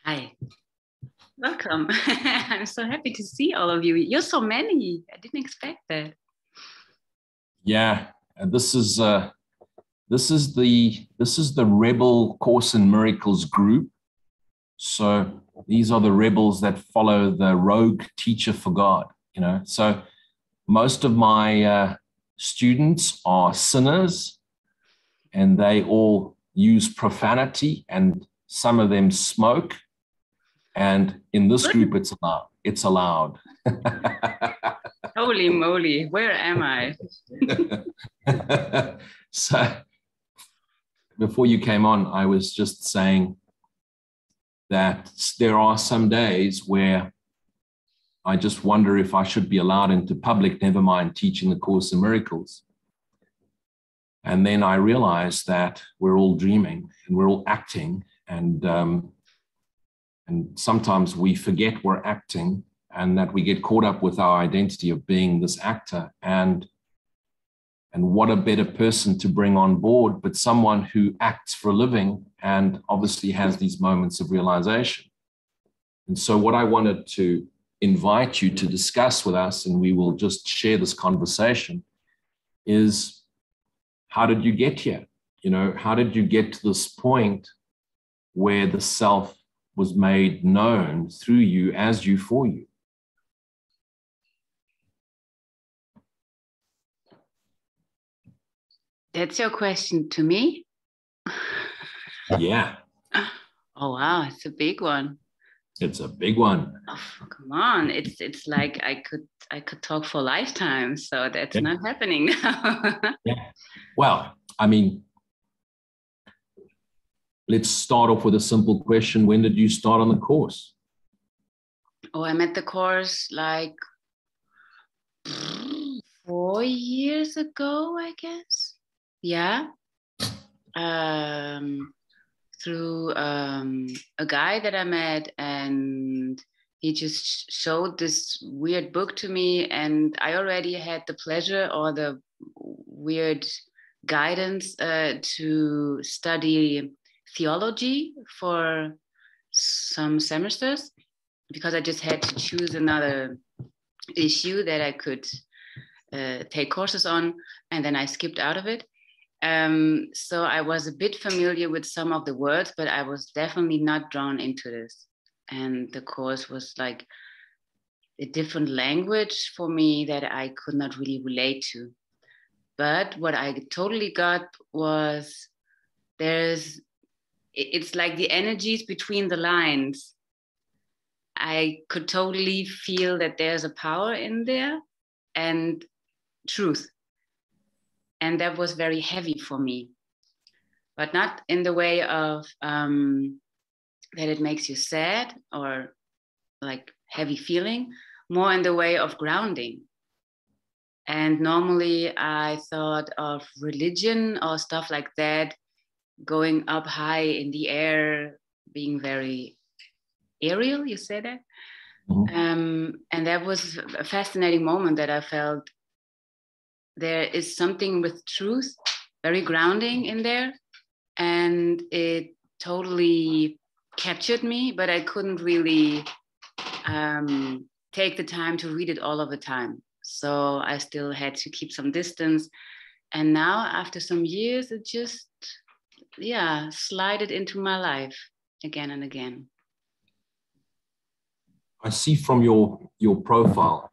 Hi, welcome. I'm so happy to see all of you. You're so many. I didn't expect that. Yeah, this is the Rebel Course in Miracles group. So these are the rebels that follow the rogue teacher for God. So most of my students are sinners, and they all use profanity, and some of them smoke. And in this group, it's allowed. It's allowed. Holy moly, where am I? So before you came on, I was just saying that there are some days where I just wonder if I should be allowed into public, never mind teaching the Course in Miracles. And then I realized that we're all dreaming and we're all acting, and sometimes we forget we're acting, and that we get caught up with our identity of being this actor. And what a better person to bring on board, but someone who acts for a living and obviously has these moments of realization. And so what I wanted to invite you to discuss with us, and we will just share this conversation, is how did you get here? How did you get to this point where the self was made known through you, as you, for you? That's your question to me? Yeah. Oh, wow, it's a big one. It's a big one. Oh, come on. It's like I could talk for lifetimes, so that's not happening now. Yeah. Well, let's start off with a simple question. When did you start on the course? Oh, I met the course like 4 years ago, I guess. Yeah. Through a guy that I met, and he just showed this weird book to me, and I already had the pleasure or the weird guidance to study theology for some semesters, because I just had to choose another issue that I could take courses on, and then I skipped out of it. So I was a bit familiar with some of the words, but I was definitely not drawn into this. And the course was like a different language for me that I could not really relate to. But what I totally got was it's like the energies between the lines. I could totally feel that there's a power in there and truth. And that was very heavy for me, but not in the way of that it makes you sad or like heavy feeling, more in the way of grounding. And normally I thought of religion or stuff like that, going up high in the air, being very aerial, you say that? Mm-hmm. And that was a fascinating moment that I felt there is something with truth, very grounding in there. And it totally captured me, but I couldn't really take the time to read it all of the time. So I still had to keep some distance. And now, after some years, it just, slided into my life again and again. I see from your profile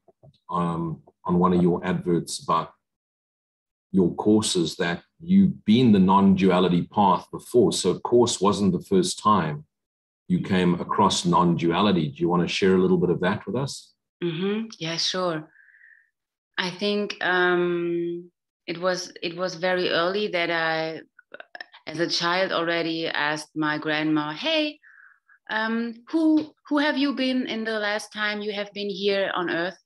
on one of your adverts about your courses that you've been the non-duality path before. So course wasn't the first time you came across non-duality. Do you want to share a little bit of that with us? Mm-hmm. Yeah, sure. I think it was very early that I, as a child, already asked my grandma, hey, who have you been in the last time you have been here on earth?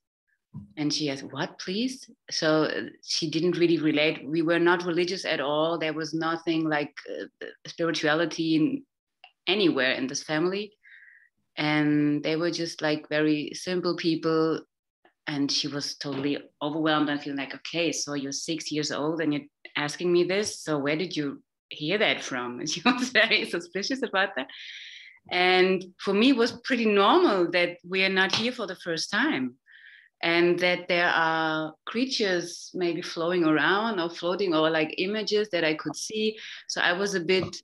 And she asked, what, please? So she didn't really relate. We were not religious at all. There was nothing like spirituality anywhere in this family. And they were just like very simple people. And she was totally overwhelmed and feeling like, okay, so you're 6 years old and you're asking me this. So where did you hear that from? And she was very suspicious about that. And for me, it was pretty normal that we are not here for the first time, and that there are creatures maybe flowing around or floating, or like images that I could see. So I was a bit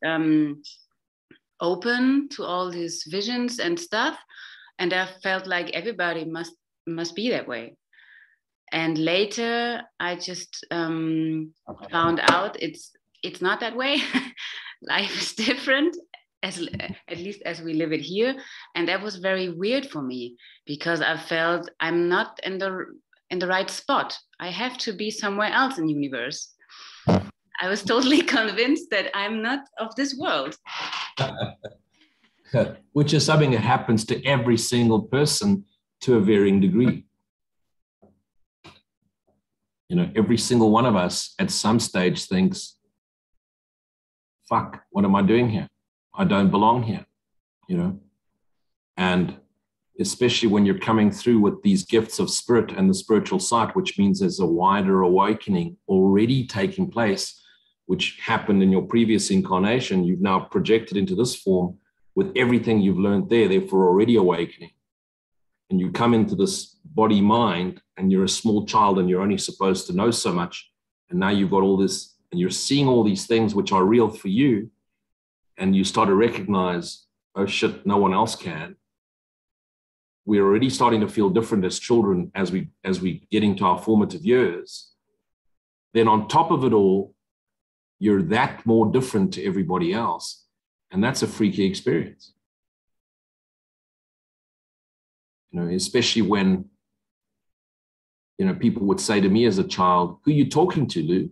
open to all these visions and stuff, and I felt like everybody must be that way. And later I just found out it's not that way. Life is different, at least as we live it here. And that was very weird for me, because I felt I'm not in the right spot. I have to be somewhere else in the universe. I was totally convinced that I'm not of this world. Which is something that happens to every single person to a varying degree. You know, every single one of us at some stage thinks, fuck, what am I doing here? I don't belong here, you know? And especially when you're coming through with these gifts of spirit and the spiritual sight, which means there's a wider awakening already taking place, which happened in your previous incarnation. You've now projected into this form with everything you've learned there, therefore already awakening. And you come into this body mind and you're a small child and you're only supposed to know so much. And now you've got all this, and you're seeing all these things which are real for you. And you start to recognize, oh shit, no one else can. We're already starting to feel different as children as we get into our formative years. Then on top of it all, you're that more different to everybody else. And that's a freaky experience. You know, especially when, you know, people would say to me as a child, who are you talking to, Lou?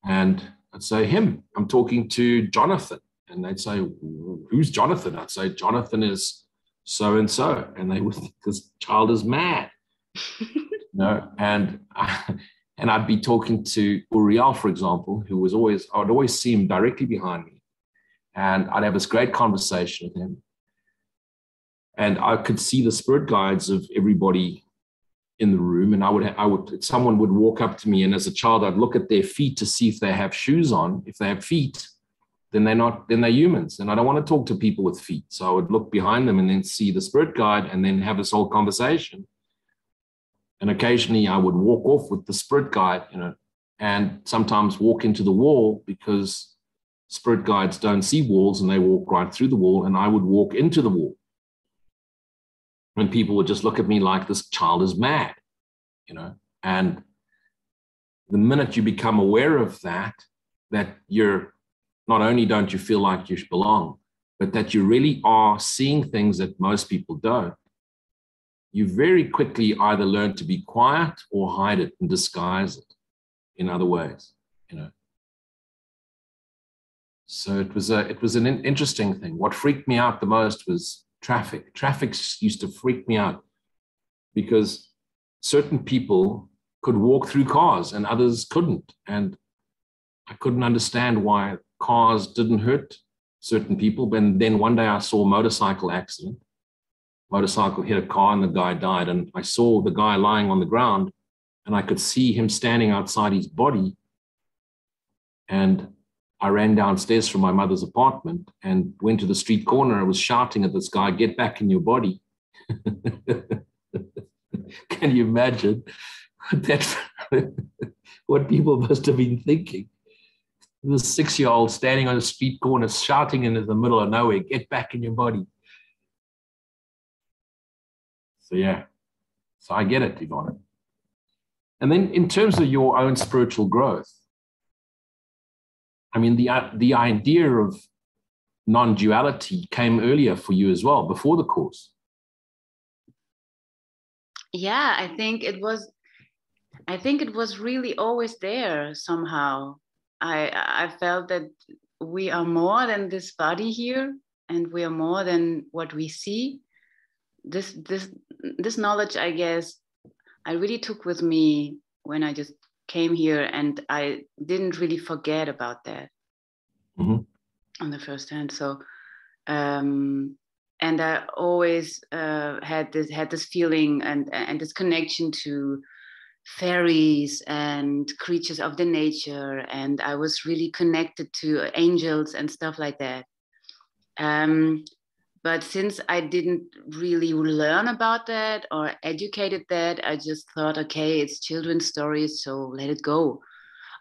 And I'd say, him. I'm talking to Jonathan. And they'd say, who's Jonathan? I'd say, Jonathan is so-and-so. And they would think this child is mad. You know, and I'd be talking to Uriel, for example, who was always, I would always see him directly behind me. And I'd have this great conversation with him. And I could see the spirit guides of everybody in the room. And someone would walk up to me. And as a child, I'd look at their feet to see if they have shoes on. If they have feet, then they're humans. And I don't want to talk to people with feet. So I would look behind them and then see the spirit guide and then have this whole conversation. And occasionally I would walk off with the spirit guide, you know, and sometimes walk into the wall, because spirit guides don't see walls and they walk right through the wall. And I would walk into the wall. And people would just look at me like this child is mad, you know. And the minute you become aware of that you're not only don't you feel like you belong, but that you really are seeing things that most people don't, you very quickly either learn to be quiet or hide it and disguise it in other ways, you know. So it was an interesting thing. What freaked me out the most was traffic. Traffic used to freak me out, because certain people could walk through cars and others couldn't. And I couldn't understand why cars didn't hurt certain people. But then one day I saw a motorcycle accident. Motorcycle hit a car and the guy died. And I saw the guy lying on the ground and I could see him standing outside his body. And I ran downstairs from my mother's apartment and went to the street corner. I was shouting at this guy, get back in your body. Can you imagine what people must have been thinking? This 6-year-old standing on a street corner shouting into the middle of nowhere, get back in your body. So yeah, so I get it, Yvonne. And then in terms of your own spiritual growth, I mean, the idea of non-duality came earlier for you as well, before the course. Yeah, I think it was really always there somehow. I felt that we are more than this body here, and we are more than what we see. This knowledge, I guess, I really took with me when I just came here, and I didn't really forget about that on the first hand. So, and I always had this feeling and this connection to fairies and creatures of the nature, and I was really connected to angels and stuff like that. But since I didn't really learn about that or educated that, I just thought, okay, it's children's stories, so let it go.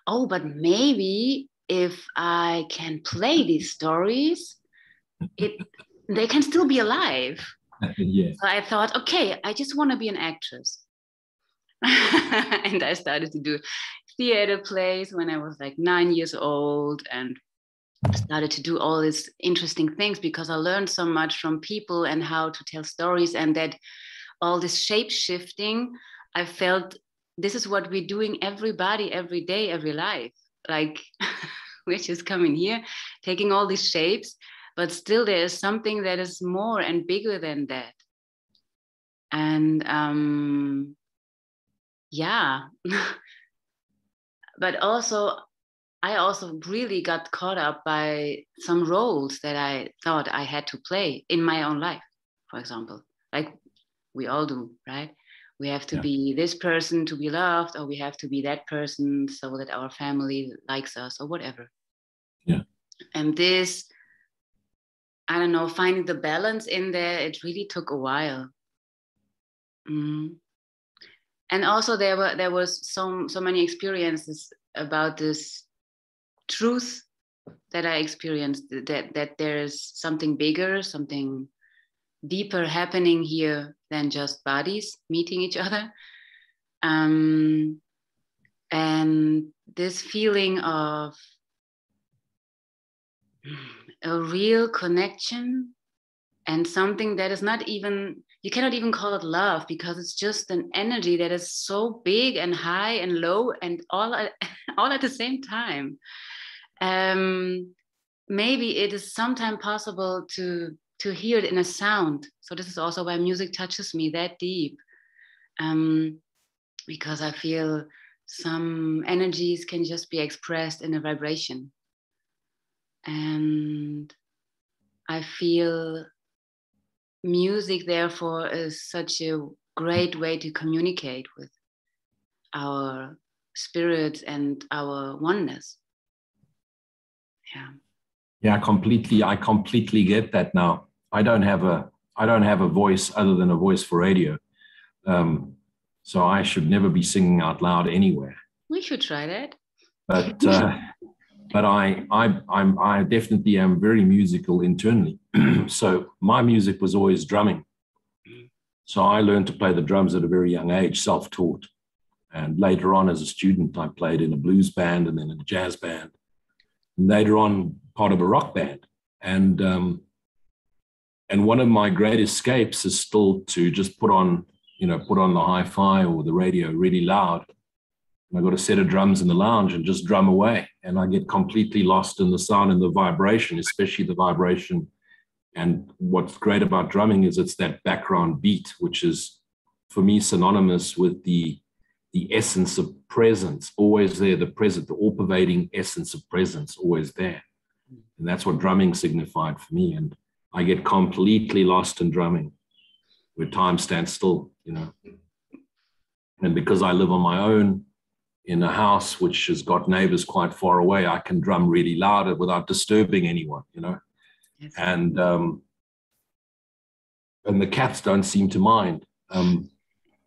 Oh, but maybe if I can play these stories, they can still be alive. Yeah. So I thought, okay, I just want to be an actress. And I started to do theater plays when I was like 9 years old, and started to do all these interesting things because I learned so much from people and how to tell stories, and that all this shape shifting, I felt this is what we're doing, everybody, every day, every life. Like we're just coming here, taking all these shapes, but still there is something that is more and bigger than that. And yeah. But also I also really got caught up by some roles that I thought I had to play in my own life, for example, like we all do, right? We have to be this person to be loved, or we have to be that person so that our family likes us, or whatever. Yeah. And this, I don't know, finding the balance in there, it really took a while. And also there was so many experiences about this truth that I experienced, that there's something bigger, something deeper happening here than just bodies meeting each other. And this feeling of a real connection, and something that is not even, you cannot even call it love, because it's just an energy that is so big and high and low and all at the same time. Maybe it is sometimes possible to hear it in a sound. So this is also why music touches me that deep, because I feel some energies can just be expressed in a vibration. And I feel music, therefore, is such a great way to communicate with our spirits and our oneness. Yeah, I completely get that now. I don't have a voice other than a voice for radio. So I should never be singing out loud anywhere. We should try that. But I definitely am very musical internally. So my music was always drumming. So I learned to play the drums at a very young age, self-taught. And later on, as a student, I played in a blues band and then in a jazz band. And later on, part of a rock band. And one of my great escapes is still to just put on the hi-fi or the radio really loud. And I got a set of drums in the lounge and just drum away. And I get completely lost in the sound and the vibration, especially the vibration. And what's great about drumming is it's that background beat, which is, for me, synonymous with the essence of presence, always there, the present, the all-pervading essence of presence, always there. And that's what drumming signified for me. And I get completely lost in drumming, where time stands still, And because I live on my own in a house which has got neighbors quite far away, I can drum really loud without disturbing anyone, Yes. And the cats don't seem to mind,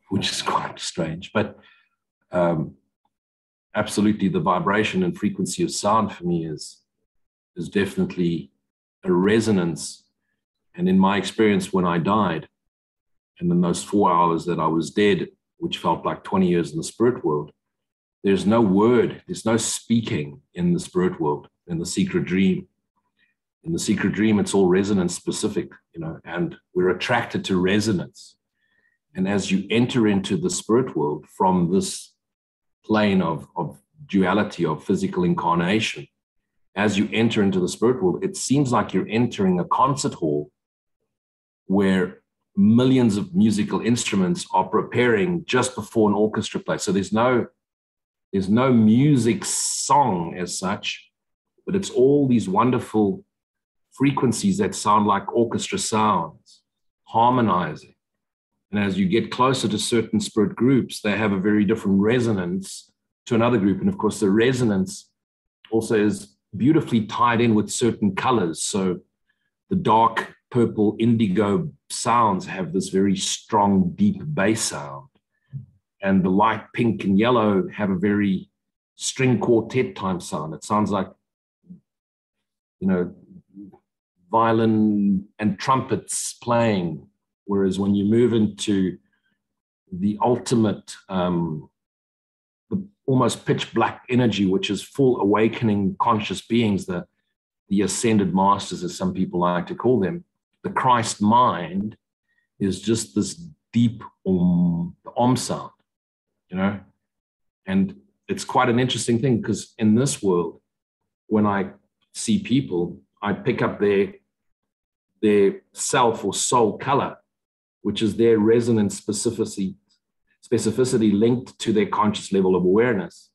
which is quite strange. But absolutely, the vibration and frequency of sound for me is definitely a resonance. And in my experience, when I died, and in those 4 hours that I was dead, which felt like 20 years in the spirit world, there's no word, there's no speaking in the spirit world, in the secret dream. In the secret dream, it's all resonance specific, and we're attracted to resonance. And as you enter into the spirit world from this plane of duality, of physical incarnation, as you enter into the spirit world, it seems like you're entering a concert hall where millions of musical instruments are preparing just before an orchestra plays. So there's no music song as such, but it's all these wonderful frequencies that sound like orchestra sounds, harmonizing. And as you get closer to certain spirit groups, they have a very different resonance to another group. And of course, the resonance also is beautifully tied in with certain colors. So the dark purple indigo sounds have this very strong, deep bass sound. And the light pink and yellow have a very string quartet type sound. It sounds like, violin and trumpets playing. Whereas when you move into the ultimate, the almost pitch black energy, which is full awakening conscious beings, the ascended masters, as some people like to call them, the Christ mind is just this deep om sound, and it's quite an interesting thing, because in this world, when I see people, I pick up their self or soul color, which is their resonance specificity linked to their conscious level of awareness.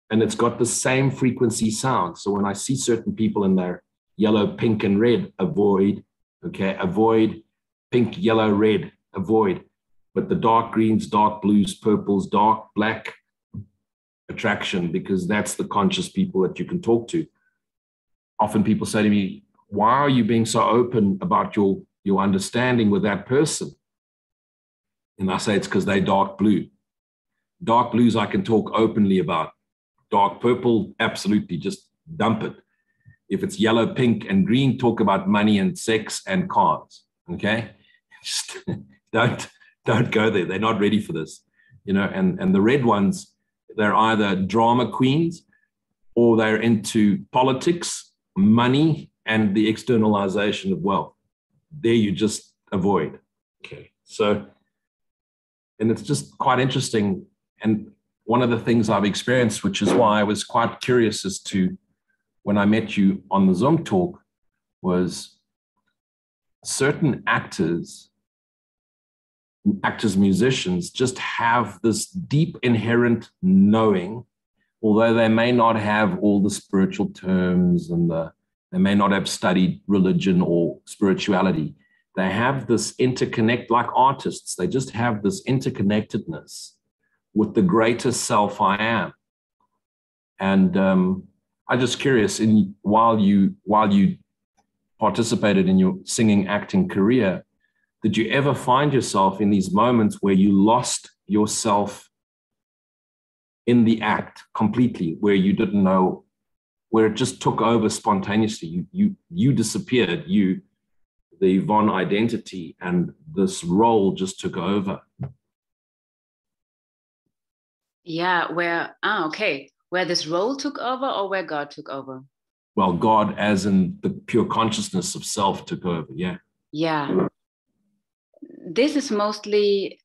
And it's got the same frequency sound. So when I see certain people in their yellow, pink, and red, avoid, pink, yellow, red, avoid. But the dark greens, dark blues, purples, dark black, attraction, because that's the conscious people that you can talk to. Often people say to me, why are you being so open about your understanding with that person? And I say, it's because they're dark blue. Dark blues I can talk openly about. Dark purple, absolutely, just dump it. If it's yellow, pink, and green, talk about money and sex and cars, okay? Just don't go there. They're not ready for this, and the red ones, they're either drama queens or they're into politics, money, and the externalization of wealth. There you just avoid. Okay. So, and it's just quite interesting. And one of the things I've experienced, which is why I was quite curious as to when I met you on the Zoom talk, was certain actors, musicians, just have this deep inherent knowing, although they may not have all the spiritual terms and they may not have studied religion or spirituality. They have this interconnect, like artists, they just have this interconnectedness with the greater self I am. And I'm just curious, while you participated in your singing, acting career, did you ever find yourself in these moments where you lost yourself in the act completely, where you didn't know, where it just took over spontaneously? You disappeared, the Yvonne identity, and this role just took over. Yeah, where this role took over, or where God took over? Well, God, as in the pure consciousness of self, took over. Yeah. This is mostly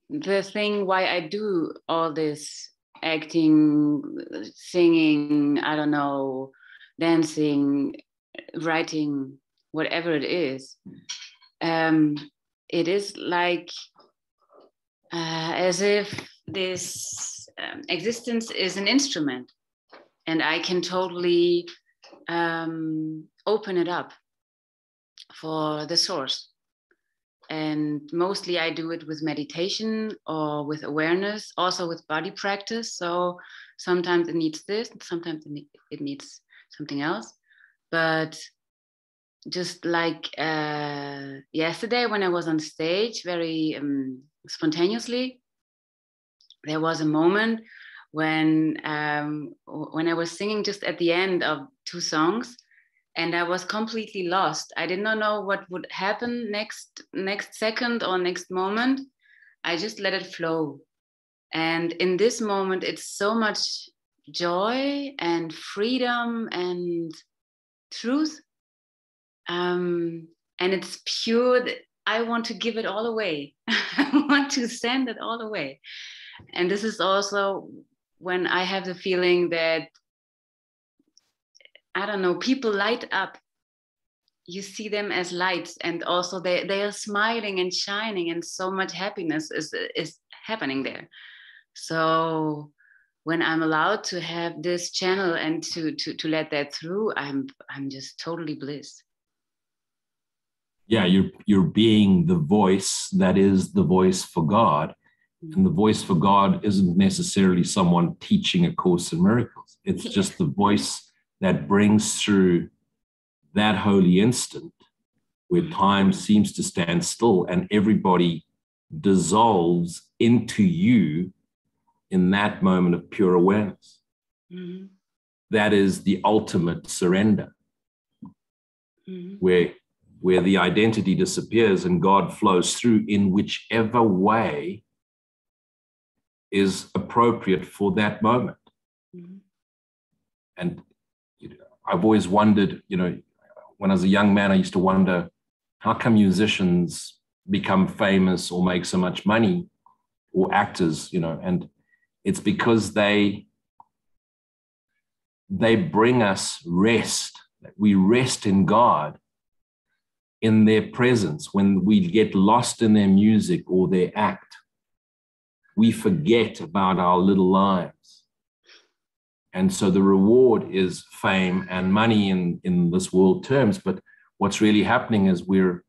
the thing why I do all this acting, singing, I don't know, dancing, writing, whatever it is. It is like as if this existence is an instrument, and I can totally open it up for the source. And mostly I do it with meditation or with awareness, also with body practice. So sometimes it needs this, sometimes it needs something else. But just like yesterday when I was on stage, very spontaneously, there was a moment when I was singing just at the end of 2 songs, and I was completely lost. I did not know what would happen next second or next moment. I just let it flow. And in this moment, it's so much joy and freedom and truth. And it's pure. I want to give it all away. I want to send it all away. And this is also when I have the feeling that, I don't know, people light up. You see them as lights, and also they are smiling and shining, and so much happiness is happening there. So when I'm allowed to have this channel and to let that through, I'm just totally bliss. Yeah, you're being the voice that is the voice for God. And the voice for God isn't necessarily someone teaching a Course in Miracles. It's just the voice that brings through that holy instant where time seems to stand still and everybody dissolves into you in that moment of pure awareness. Mm-hmm. That is the ultimate surrender, mm-hmm. where the identity disappears and God flows through in whichever way is appropriate for that moment. Mm-hmm. And I've always wondered, when I was a young man, I used to wonder, how come musicians become famous or make so much money, or actors, and it's because they bring us rest. We rest in God, in their presence. When we get lost in their music or their act, we forget about our little lives. And so the reward is fame and money in this world terms. But what's really happening is we're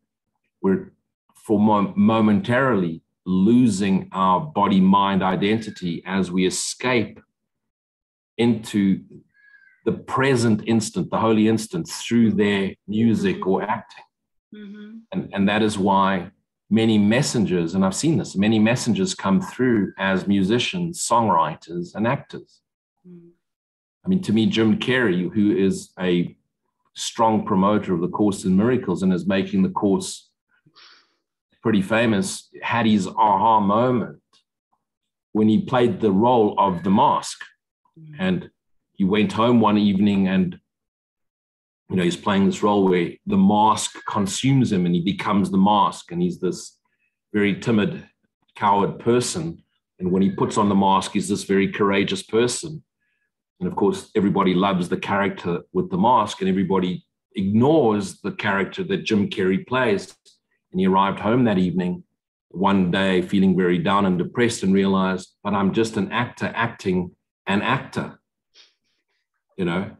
for momentarily losing our body-mind identity as we escape into the present instant, the holy instant, through their music or acting. Mm-hmm. And that is why many messengers, and I've seen this, many messengers come through as musicians, songwriters, and actors. Mm-hmm. I mean, to me, Jim Carrey, who is a strong promoter of the Course in Miracles and is making the Course pretty famous, had his aha moment when he played the role of the mask. Mm-hmm. And he went home one evening and, he's playing this role where the mask consumes him and he becomes the mask. And he's this very timid, coward person. And when he puts on the mask, he's this very courageous person. And of course, everybody loves the character with the mask and everybody ignores the character that Jim Carrey plays. And he arrived home that evening, one day feeling very down and depressed, and realized, but I'm just an actor acting an actor.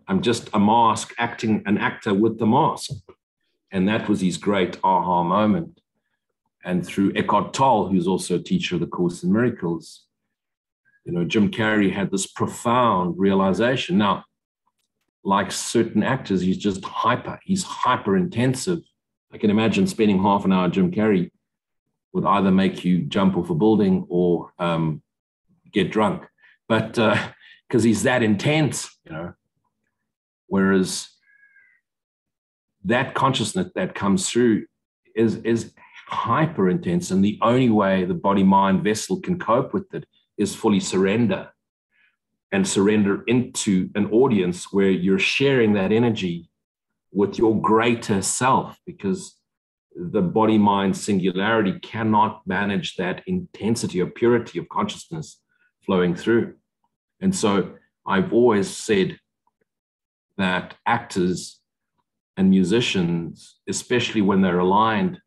I'm just a mask acting an actor with the mask. And that was his great aha moment. And through Eckhart Tolle, who's also a teacher of the Course in Miracles, Jim Carrey had this profound realization. Now, like certain actors, he's just he's hyper intensive. I can imagine spending half an hour, Jim Carrey would either make you jump off a building or get drunk. But because he's that intense, whereas that consciousness that comes through is hyper intense. And the only way the body-mind vessel can cope with it is fully surrender, and surrender into an audience where you're sharing that energy with your greater self, because the body-mind singularity cannot manage that intensity or purity of consciousness flowing through. And so I've always said that actors and musicians, especially when they're aligned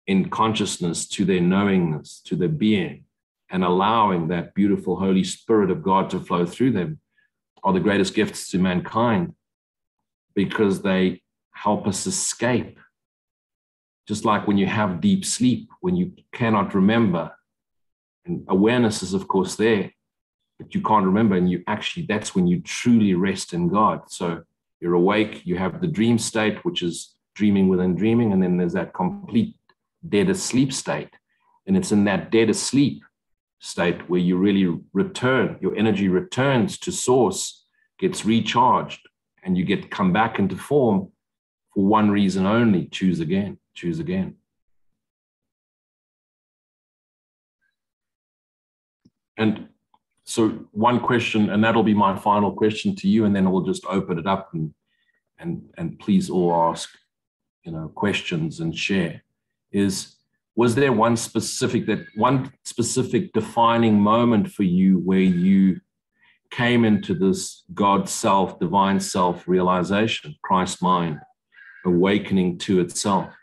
in consciousness to their knowingness, to their being, and allowing that beautiful Holy Spirit of God to flow through them, are the greatest gifts to mankind, because they help us escape. Just like when you have deep sleep, when you cannot remember, and awareness is of course there, but you can't remember, and that's when you truly rest in God. So you're awake, you have the dream state, which is dreaming within dreaming, and then there's that complete dead asleep state. And it's in that dead asleep state where you really return, your energy returns to source, gets recharged, and you come back into form for one reason only: choose again, choose again. And so one question, and that'll be my final question to you, and then we'll just open it up and please all ask, questions and share, is, was there one specific defining moment for you where you came into this God self, divine self realization, Christ mind, awakening to itself?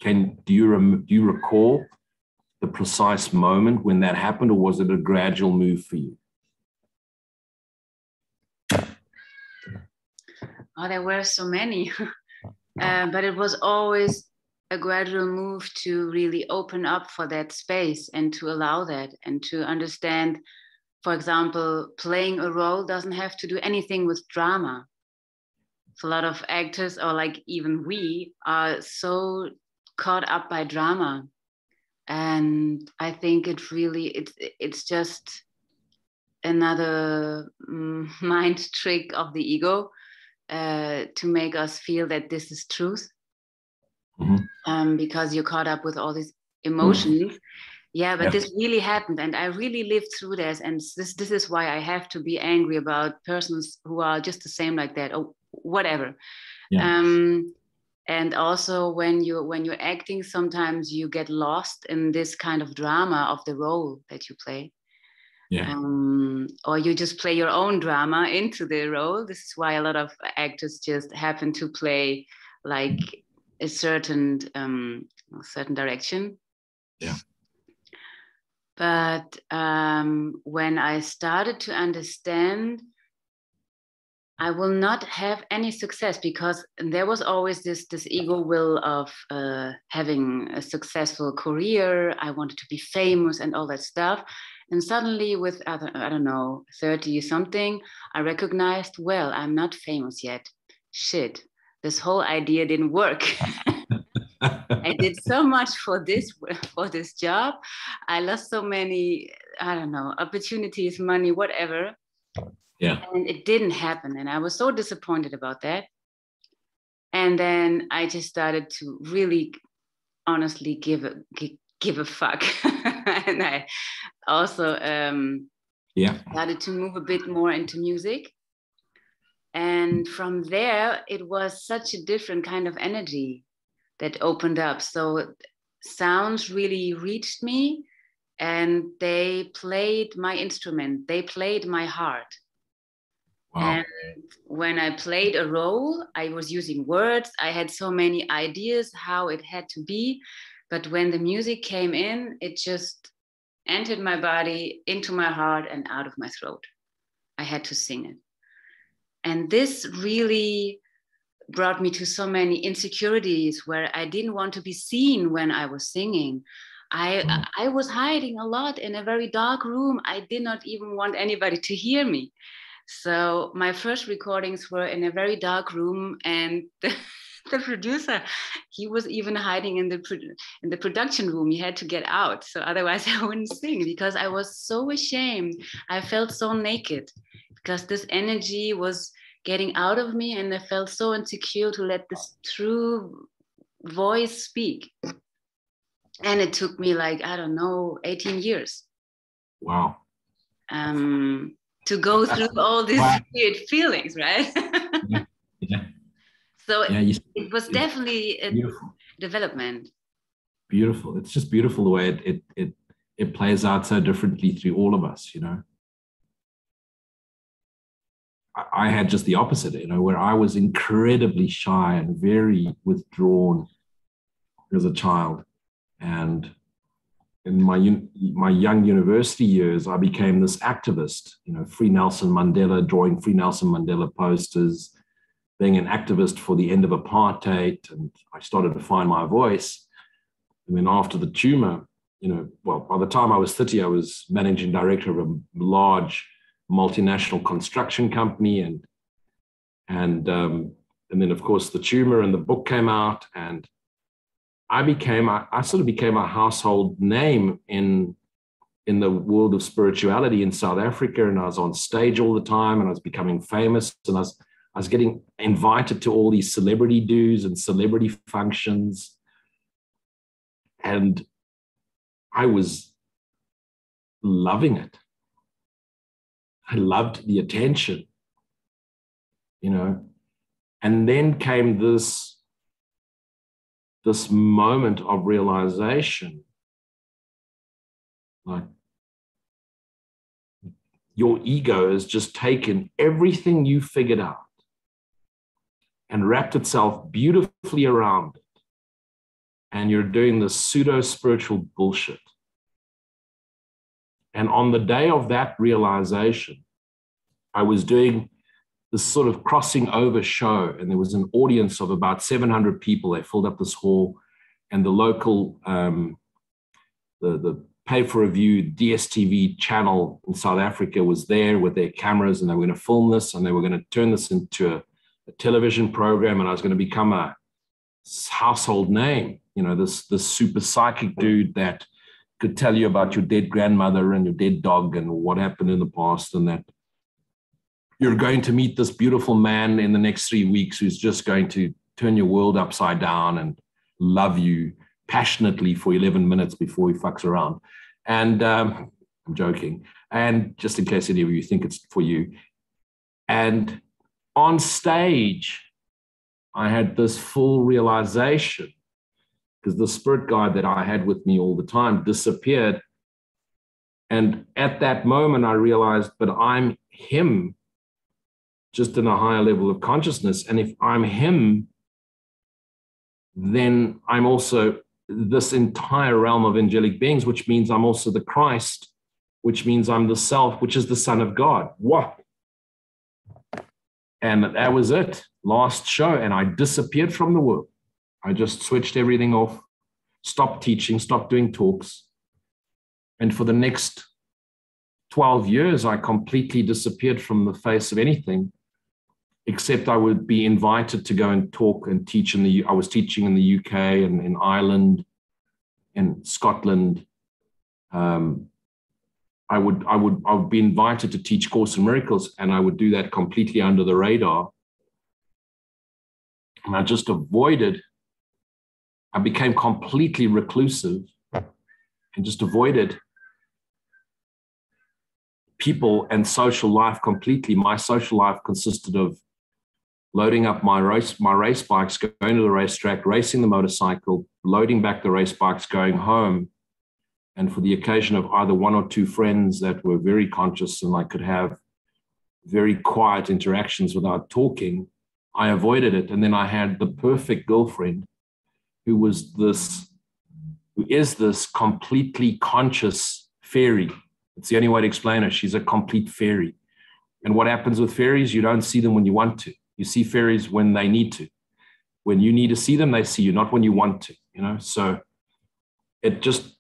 Do you recall the precise moment when that happened, or was it a gradual move for you? Oh, there were so many, but it was always a gradual move to really open up for that space and to allow that, and to understand, for example, playing a role doesn't have to do anything with drama. So a lot of actors, or like even we, are so caught up by drama. And I think it's just another mind trick of the ego to make us feel that this is truth. Because you're caught up with all these emotions. Yeah, but this really happened, and I really lived through this. And this is why I have to be angry about persons who are just the same like that, or whatever. And also when you're acting, sometimes you get lost in this kind of drama of the role that you play. Or you just play your own drama into the role. This is why a lot of actors just happen to play like a certain direction. But when I started to understand, I will not have any success, because there was always this ego will of having a successful career. I wanted to be famous and all that stuff. And suddenly with, I don't know, 30 something, I recognized, well, I'm not famous yet. Shit, this whole idea didn't work. I did so much for this job. I lost so many, I don't know, opportunities, money, whatever. And it didn't happen. And I was so disappointed about that. And then I just started to really honestly give a fuck. And I also started to move a bit more into music. And from there, it was such a different kind of energy that opened up. So sounds really reached me, and they played my instrument. They played my heart. And when I played a role, I was using words. I had so many ideas how it had to be. But when the music came in, it just entered my body, into my heart, and out of my throat. I had to sing it. And this really brought me to so many insecurities where I didn't want to be seen when I was singing. I was hiding a lot in a very dark room. I did not even want anybody to hear me. So my first recordings were in a very dark room, and the producer, he was even hiding in the production room. He had to get out, so otherwise I wouldn't sing, because I was so ashamed. I felt so naked because this energy was getting out of me, and I felt so insecure to let this true voice speak. And it took me like, I don't know, 18 years. Wow. To go through all these weird feelings, right? So it was definitely a development. Beautiful. It's just beautiful the way it plays out so differently through all of us, you know. I had just the opposite, you know, where I was incredibly shy and very withdrawn as a child. And in my young university years, I became this activist, you know, Free Nelson Mandela, drawing Free Nelson Mandela posters, being an activist for the end of apartheid. And I started to find my voice. And then after the tumor, you know, well, by the time I was 30, I was managing director of a large multinational construction company. And then, of course, the tumor and the book came out, and I sort of became a household name in the world of spirituality in South Africa. And I was on stage all the time, and I was becoming famous, and I was getting invited to all these celebrity dues and celebrity functions. And I was loving it. I loved the attention, you know. And then came this moment of realization, like your ego has just taken everything you figured out and wrapped itself beautifully around it. And you're doing this pseudo-spiritual bullshit. And on the day of that realization, I was doing this sort of crossing over show, and there was an audience of about 700 people. They filled up this hall, and the local, the pay-for-review DSTV channel in South Africa was there with their cameras, and they were going to film this, and they were going to turn this into a television program, and I was going to become a household name. You know, this super psychic dude that could tell you about your dead grandmother and your dead dog and what happened in the past, and that you're going to meet this beautiful man in the next 3 weeks who's just going to turn your world upside down and love you passionately for 11 minutes before he fucks around. And I'm joking. And just in case any of you think it's for you. And on stage, I had this full realization, because the spirit guide that I had with me all the time disappeared. And at that moment, I realized, but I'm him, just in a higher level of consciousness. And if I'm him, then I'm also this entire realm of angelic beings, which means I'm also the Christ, which means I'm the self, which is the Son of God. What? And that was it. Last show. And I disappeared from the world. I just switched everything off, stopped teaching, stopped doing talks. And for the next 12 years, I completely disappeared from the face of anything, except I would be invited to go and talk and teach I was teaching in the UK and in Ireland and Scotland. I would be invited to teach Course in Miracles, and I would do that completely under the radar. And I just avoided, I became completely reclusive and just avoided people and social life completely. My social life consisted of loading up my race bikes, going to the racetrack, racing the motorcycle, loading back the race bikes, going home. And for the occasion of either one or two friends that were very conscious and I could have very quiet interactions without talking, I avoided it. And then I had the perfect girlfriend who is this completely conscious fairy. It's the only way to explain her. She's a complete fairy. And what happens with fairies, you don't see them when you want to. You see fairies when they need to. When you need to see them, they see you, not when you want to, you know? So it just,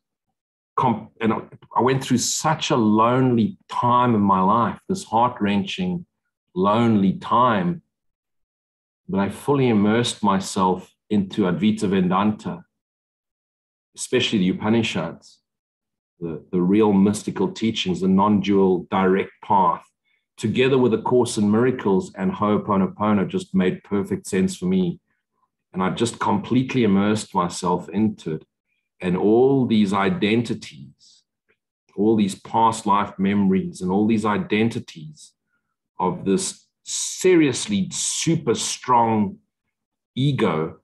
and I went through such a lonely time in my life, this heart-wrenching, lonely time, that I fully immersed myself into Advaita Vedanta, especially the Upanishads, the real mystical teachings, the non-dual direct path, together with A Course in Miracles and Ho'oponopono just made perfect sense for me. And I just completely immersed myself into it. And all these identities, all these past life memories and all these identities of this seriously super strong ego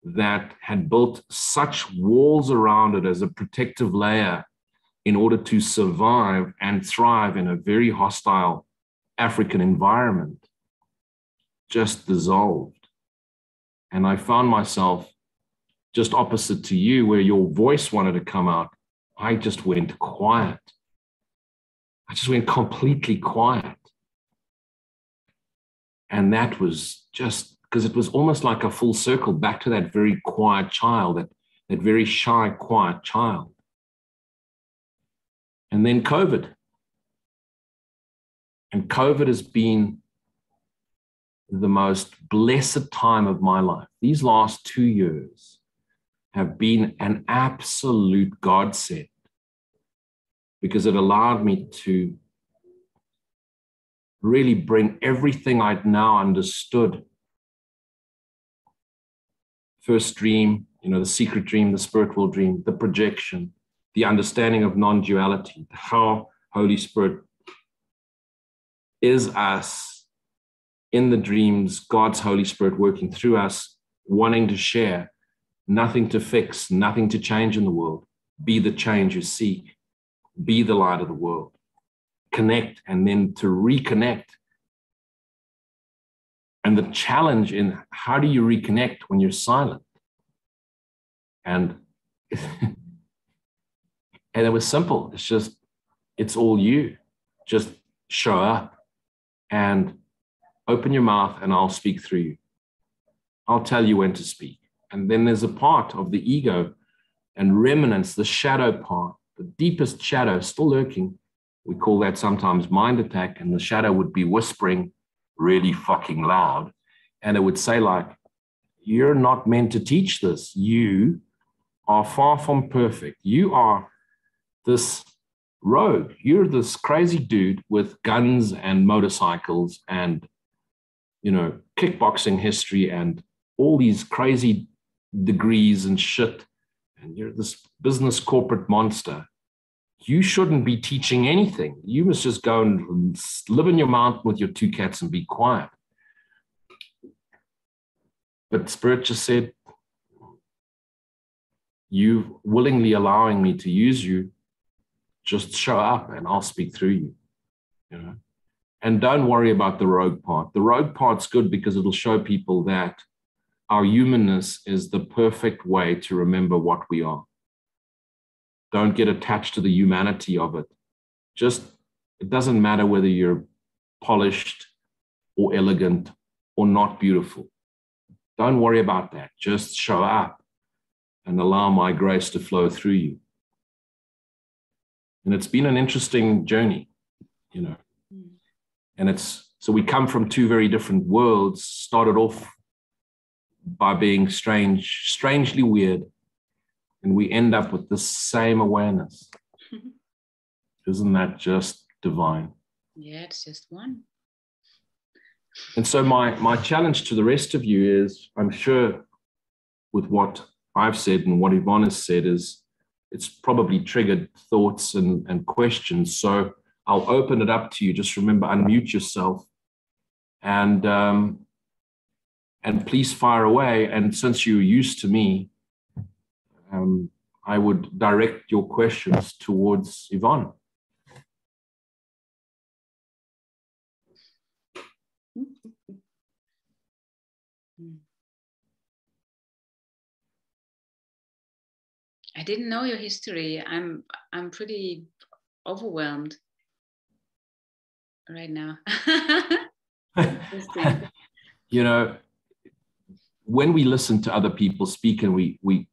that had built such walls around it as a protective layer in order to survive and thrive in a very hostile African environment, just dissolved. And I found myself just opposite to you, where your voice wanted to come out. I just went quiet. I just went completely quiet. And that was just because it was almost like a full circle back to that very quiet child, that very shy, quiet child. And then COVID. And COVID has been the most blessed time of my life. These last 2 years have been an absolute godsend, because it allowed me to really bring everything I'd now understood. First dream, you know, the secret dream, the spiritual dream, the projection, the understanding of non-duality, how Holy Spirit is us in the dreams, God's Holy Spirit working through us, wanting to share, nothing to fix, nothing to change in the world. Be the change you seek. Be the light of the world. Connect, and then to reconnect. And the challenge in how do you reconnect when you're silent? And it was simple. It's just, it's all you. Just show up and open your mouth and I'll speak through you. I'll tell you when to speak. And then there's a part of the ego and remnants, the shadow part, the deepest shadow still lurking. We call that sometimes mind attack, and the shadow would be whispering really fucking loud And it would say like, you're not meant to teach this. You are far from perfect. You are this rogue. You're this crazy dude with guns and motorcycles and, you know, kickboxing history and all these crazy degrees and shit. And you're this business corporate monster. You shouldn't be teaching anything. You must just go and live in your mountain with your two cats and be quiet. But Spirit just said, you willingly allowing me to use you, just show up and I'll speak through you, you know. And don't worry about the rogue part. The rogue part's good because it'll show people that our humanness is the perfect way to remember what we are. Don't get attached to the humanity of it. Just, it doesn't matter whether you're polished or elegant or not beautiful. Don't worry about that. Just show up and allow my grace to flow through you. And it's been an interesting journey, you know. And it's, so we come from two very different worlds, started off by being strangely weird, and we end up with the same awareness. Isn't that just divine? Yeah, it's just one. And so my challenge to the rest of you is, I'm sure with what I've said and what Yvonne has said, is it's probably triggered thoughts and questions. So I'll open it up to you. Just remember, unmute yourself and please fire away. And since you're used to me, I would direct your questions towards Yvonne. I didn't know your history. I'm pretty overwhelmed right now. You know, when we listen to other people speak, and we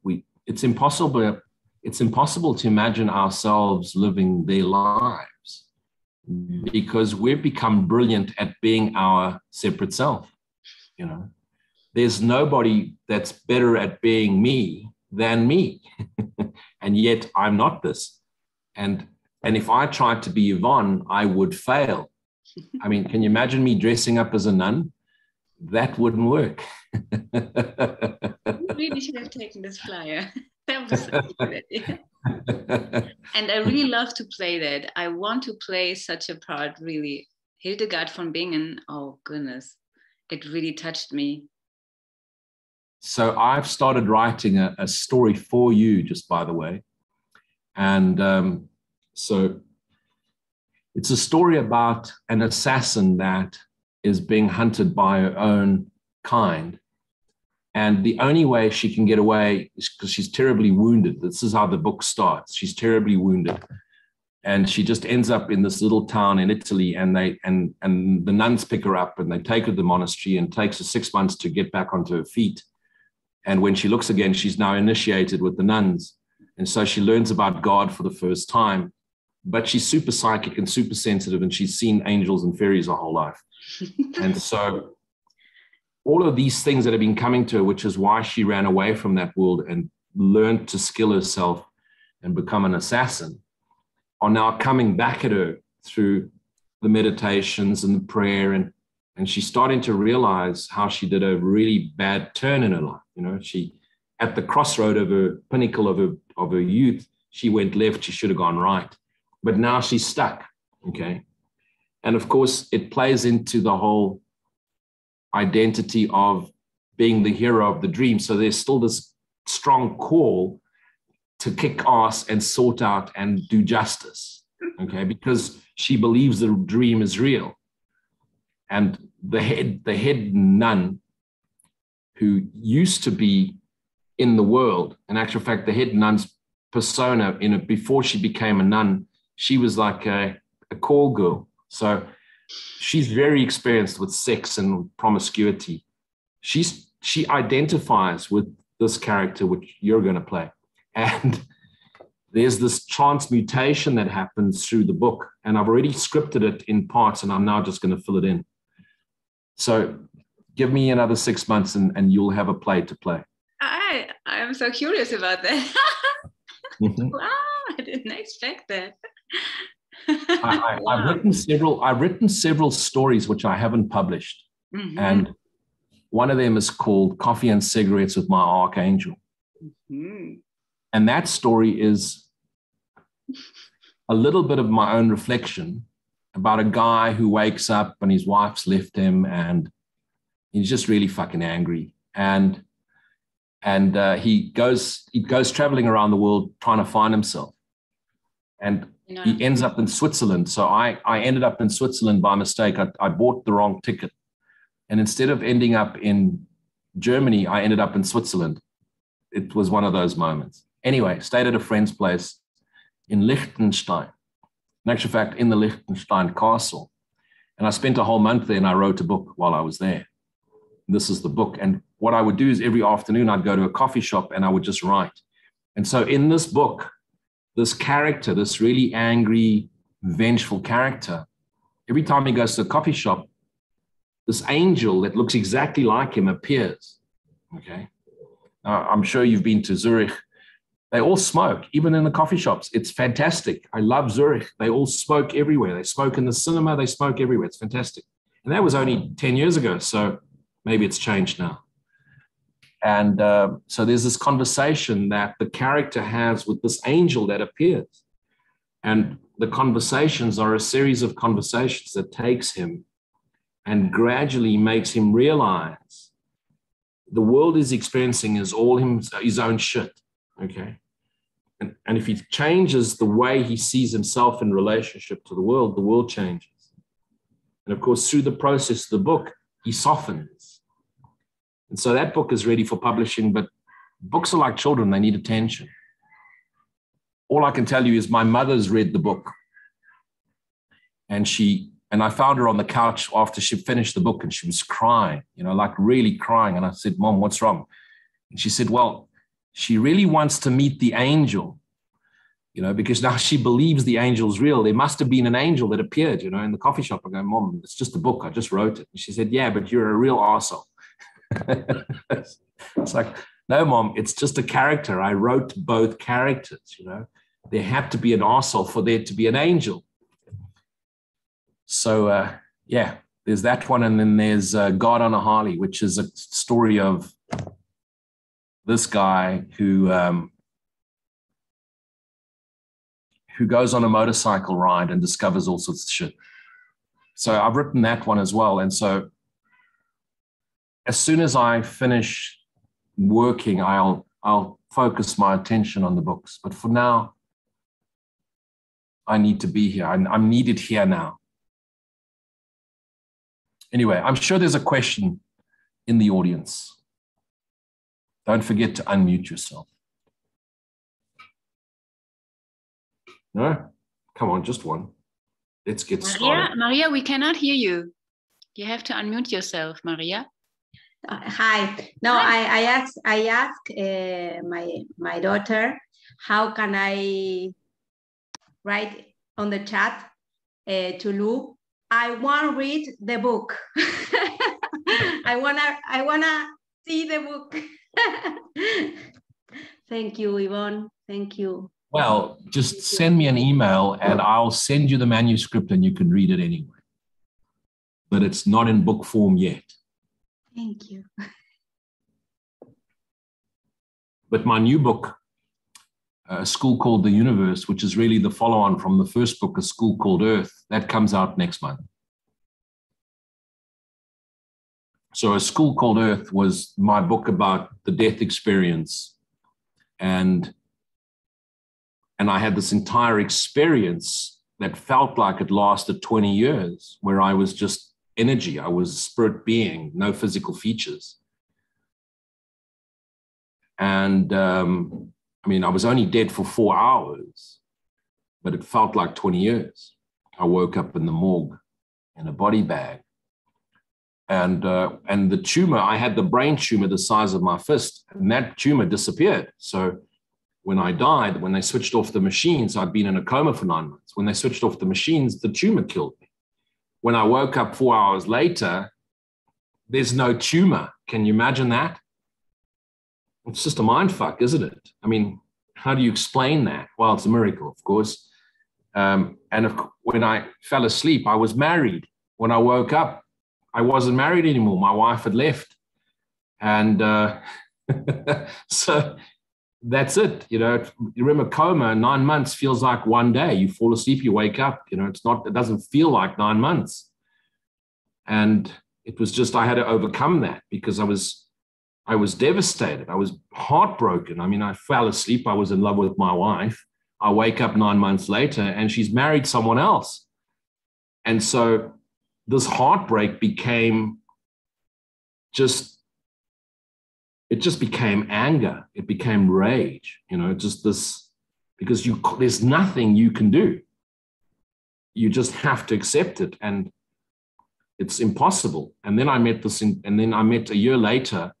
it's impossible to imagine ourselves living their lives, because we've become brilliant at being our separate self. You know, there's nobody that's better at being me than me. And yet I'm not this. And if I tried to be Yvonne, I would fail. I mean, can you imagine me dressing up as a nun? That wouldn't work. You really should have taken this flyer. That was such a good idea. And I really love to play that. I want to play such a part, really. Hildegard von Bingen, oh goodness, it really touched me. So I've started writing a story for you, just by the way. And so it's a story about an assassin that is being hunted by her own kind. And the only way she can get away is because she's terribly wounded. This is how the book starts. She's terribly wounded. And she just ends up in this little town in Italy, and the nuns pick her up and they take her to the monastery, and it takes her 6 months to get back onto her feet. And when she looks again, she's now initiated with the nuns. And so she learns about God for the first time, but she's super psychic and super sensitive, and she's seen angels and fairies her whole life. And so all of these things that have been coming to her, which is why she ran away from that world and learned to skill herself and become an assassin, are now coming back at her through the meditations and the prayer. And she's starting to realize how she did a really bad turn in her life. You know, she, at the crossroad of her pinnacle of her youth, she went left, she should have gone right. But now she's stuck, okay? And of course, it plays into the whole identity of being the hero of the dream. So there's still this strong call to kick ass and sort out and do justice, okay? Because she believes the dream is real. And the head nun, who used to be in the world, in actual fact, the head nun's persona before she became a nun, she was like a call girl. So she's very experienced with sex and promiscuity. She identifies with this character, which you're going to play. And there's this transmutation that happens through the book. And I've already scripted it in parts, and I'm now just going to fill it in. So Give me another 6 months and you'll have a play to play. I'm so curious about that. Mm-hmm. Wow, I didn't expect that. I've written several stories which I haven't published. Mm-hmm. And one of them is called Coffee and Cigarettes with My Archangel. Mm-hmm. And that story is a little bit of my own reflection about a guy who wakes up and his wife's left him and he's just really fucking angry. And he goes traveling around the world trying to find himself. And he ends up in Switzerland. So I ended up in Switzerland by mistake. I bought the wrong ticket. And instead of ending up in Germany, I ended up in Switzerland. It was one of those moments. Anyway, stayed at a friend's place in Liechtenstein. In actual fact, in the Liechtenstein castle. And I spent a whole month there and I wrote a book while I was there. This is the book. And what I would do is every afternoon I'd go to a coffee shop and I would just write. And so in this book, this character, this really angry, vengeful character, every time he goes to a coffee shop, this angel that looks exactly like him appears. Okay. I'm sure you've been to Zurich. They all smoke, even in the coffee shops. It's fantastic. I love Zurich. They all smoke everywhere. They smoke in the cinema. They smoke everywhere. It's fantastic. And that was only 10 years ago. So maybe it's changed now. And so there's this conversation that the character has with this angel that appears. And the conversations are a series of conversations that takes him and gradually makes him realize the world he's experiencing is all his own shit, okay? And if he changes the way he sees himself in relationship to the world changes. And of course, through the process of the book, he softens. And so that book is ready for publishing, but books are like children, they need attention. All I can tell you is my mother's read the book. And I found her on the couch after she finished the book and she was crying, like really crying. And I said, Mom, what's wrong? And she said, well, she really wants to meet the angel, because now she believes the angel's real. There must have been an angel that appeared, in the coffee shop. I go, Mom, it's just a book. I just wrote it. And she said, yeah, but you're a real arsehole. It's like, no, Mom, it's just a character. I wrote both characters, There had to be an arsehole for there to be an angel. So, there's that one. And then there's God on a Harley, which is a story of this guy who goes on a motorcycle ride and discovers all sorts of shit. So I've written that one as well. And so as soon as I finish working, I'll focus my attention on the books. But for now, I need to be here. I'm needed here now. Anyway, I'm sure there's a question in the audience. Don't forget to unmute yourself. No? Come on, just one. Let's get started. Maria, we cannot hear you. You have to unmute yourself, Maria. Hi. No, hi. I asked my daughter, how can I write on the chat to Lu? I want to read the book. I wanna see the book. Thank you, Yvonne. Thank you. Well, just send me an email and I'll send you the manuscript and you can read it anyway. But it's not in book form yet. Thank you. But my new book, A School Called the Universe, which is really the follow-on from the first book, A School Called Earth, that comes out next month. So A School Called Earth was my book about the death experience. And I had this entire experience that felt like it lasted 20 years, where I was just energy. I was a spirit being, no physical features. And I was only dead for 4 hours, but it felt like 20 years. I woke up in the morgue in a body bag. And the tumor, I had the brain tumor the size of my fist, and that tumor disappeared. So when I died, when they switched off the machines, I'd been in a coma for 9 months. When they switched off the machines, the tumor killed me. When I woke up 4 hours later, there's no tumor. Can you imagine that? It's just a mind fuck, isn't it? I mean, how do you explain that? Well, it's a miracle, of course. When I fell asleep, I was married. When I woke up, I wasn't married anymore. My wife had left. And so that's it. You know, you remember coma, 9 months feels like one day. You fall asleep, you wake up, you know, it doesn't feel like 9 months. And it was just, I had to overcome that because I was devastated. I was heartbroken. I mean, I fell asleep. I was in love with my wife. I wake up 9 months later and she's married someone else. And so this heartbreak became it just became anger. It became rage, you know, just this, because there's nothing you can do. You just have to accept it. And it's impossible. And then I met a year later,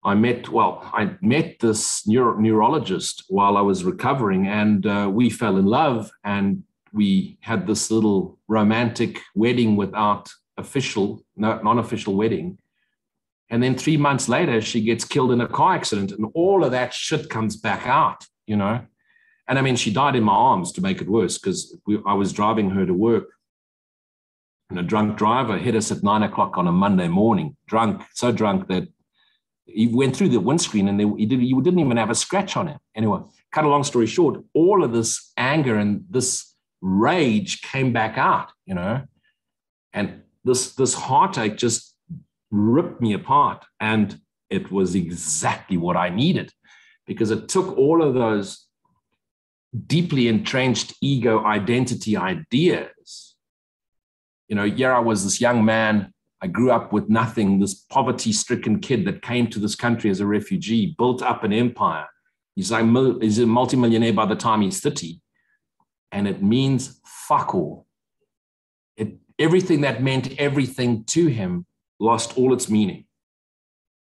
I met this neurologist while I was recovering, and we fell in love, and we had this little romantic wedding without non-official wedding. And then 3 months later, she gets killed in a car accident, and all of that shit comes back out, you know? And I mean, she died in my arms to make it worse, because I was driving her to work, and a drunk driver hit us at 9 o'clock on a Monday morning, so drunk that he went through the windscreen and he didn't even have a scratch on it. Anyway, cut a long story short, all of this anger and this rage came back out, you know, and this heartache just ripped me apart. And it was exactly what I needed, because it took all of those deeply entrenched ego identity ideas. You know, here I was, this young man, I grew up with nothing, this poverty-stricken kid that came to this country as a refugee, built up an empire. He's a multimillionaire by the time he's 30. And it means fuck all. Everything that meant everything to him lost all its meaning.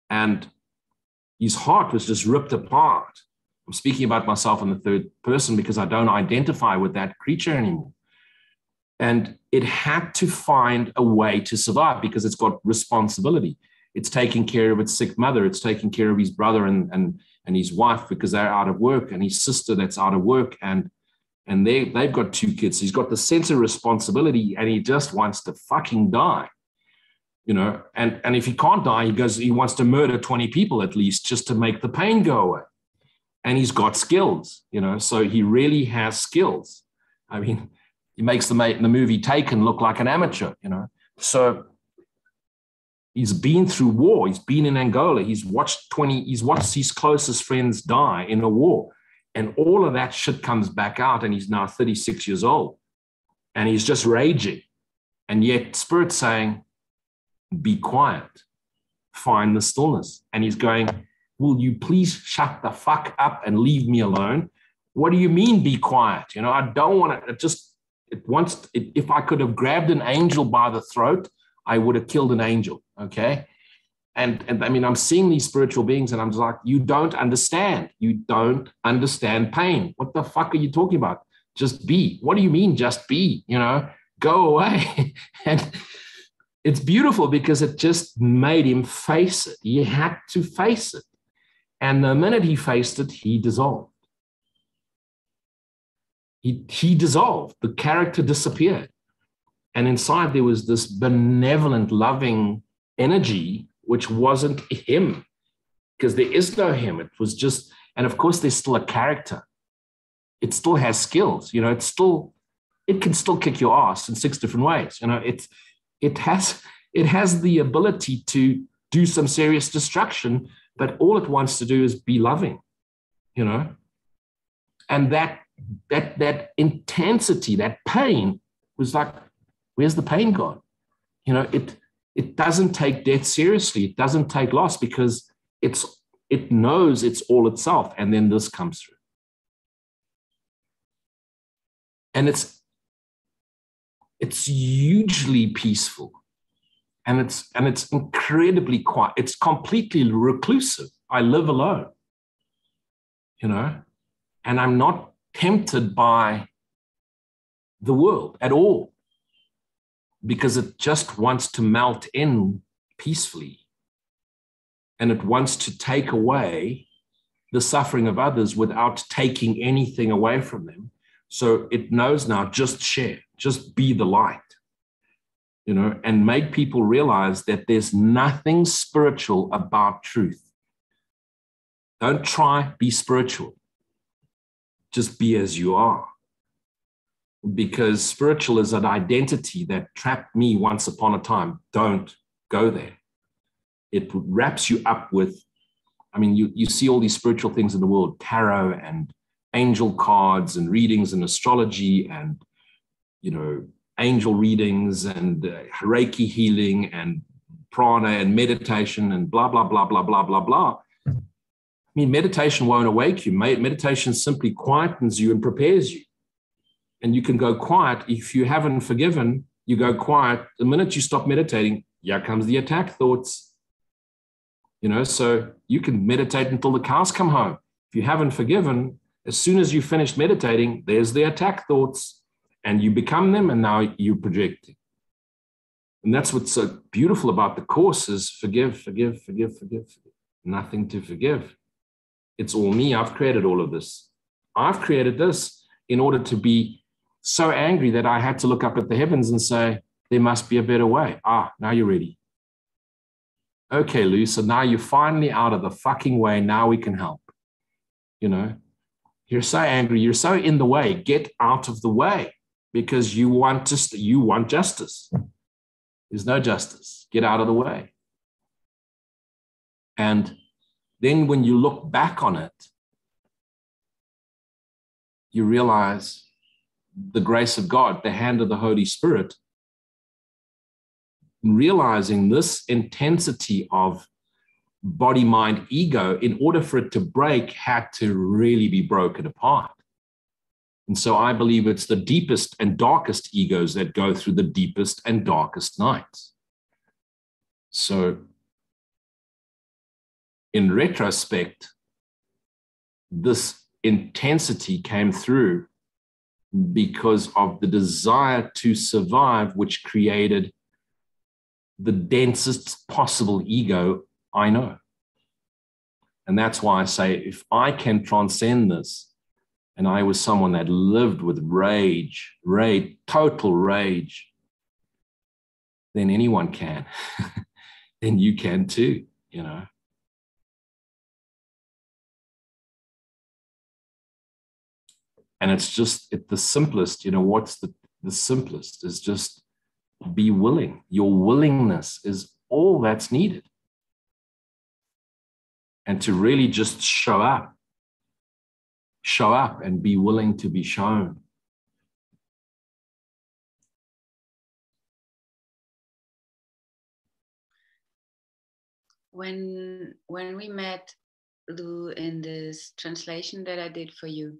And his heart was just ripped apart. I'm speaking about myself in the third person because I don't identify with that creature anymore. And it had to find a way to survive because it's got responsibility. It's taking care of its sick mother. It's taking care of his brother and his wife because they're out of work, and his sister that's out of work. And they've got 2 kids. He's got the sense of responsibility, and he just wants to fucking die. You know, and if he can't die, he wants to murder 20 people at least just to make the pain go away. And he's got skills, you know, so he really has skills. I mean, he makes the movie Taken look like an amateur, you know. So he's been through war. He's been in Angola. He's watched his closest friends die in a war. And all of that shit comes back out, and he's now 36 years old. And he's just raging. And yet Spirit's saying, be quiet, find the stillness. And he's going, will you please shut the fuck up and leave me alone? What do you mean be quiet? You know, I don't want to, if I could have grabbed an angel by the throat, I would have killed an angel, okay? And I mean, I'm seeing these spiritual beings and I'm just like, you don't understand. You don't understand pain. What the fuck are you talking about? Just be. What do you mean just be? You know, go away. And it's beautiful because it just made him face it. He had to face it. And the minute he faced it, he dissolved. He dissolved. The character disappeared. And inside there was this benevolent, loving energy, which wasn't him, because there is no him. It was just, and of course, there's still a character. It still has skills. You know, it can still kick your ass in 6 different ways. You know, it has the ability to do some serious destruction, but all it wants to do is be loving, you know, and that intensity, that pain was like, where's the pain gone? You know, it doesn't take death seriously. It doesn't take loss because it knows it's all itself. And then this comes through. And it's hugely peaceful. And it's incredibly quiet. It's completely reclusive. I live alone, you know, and I'm not tempted by the world at all. because it just wants to melt in peacefully. And it wants to take away the suffering of others without taking anything away from them. So it knows now, just share, just be the light, you know, and make people realize that there's nothing spiritual about truth. Don't try, be spiritual. Just be as you are. Because spiritual is an identity that trapped me once upon a time. Don't go there. It wraps you up with, I mean, you see all these spiritual things in the world, tarot and angel cards and readings and astrology and, you know, angel readings and Reiki healing and prana and meditation and blah, blah, blah, blah, blah, blah, blah. I mean, meditation won't awake you. Meditation simply quietens you and prepares you. And you can go quiet. If you haven't forgiven, you go quiet. The minute you stop meditating, here comes the attack thoughts. You know, so you can meditate until the cows come home. If you haven't forgiven, as soon as you finish meditating, there's the attack thoughts and you become them and now you're projecting. And that's what's so beautiful about the course is forgive, forgive, forgive, forgive, forgive. Nothing to forgive. It's all me. I've created all of this. I've created this in order to be so angry that I had to look up at the heavens and say, there must be a better way. Now you're ready. Okay, Lou, so now you're finally out of the fucking way. Now we can help. You know, you're so angry. You're so in the way. Get out of the way because you want justice. There's no justice. Get out of the way. And then when you look back on it, you realize the grace of God, the hand of the Holy Spirit, realizing this intensity of body, mind, ego, in order for it to break, had to really be broken apart. And so I believe it's the deepest and darkest egos that go through the deepest and darkest nights. So in retrospect, this intensity came through because of the desire to survive, which created the densest possible ego I know. And that's why I say, if I can transcend this, and I was someone that lived with rage, total rage, then anyone can. Then you can too, you know. And it's just the simplest, you know, what's the simplest is just be willing. Your willingness is all that's needed. And to really just show up and be willing to be shown. When we met, Lou, in this translation that I did for you,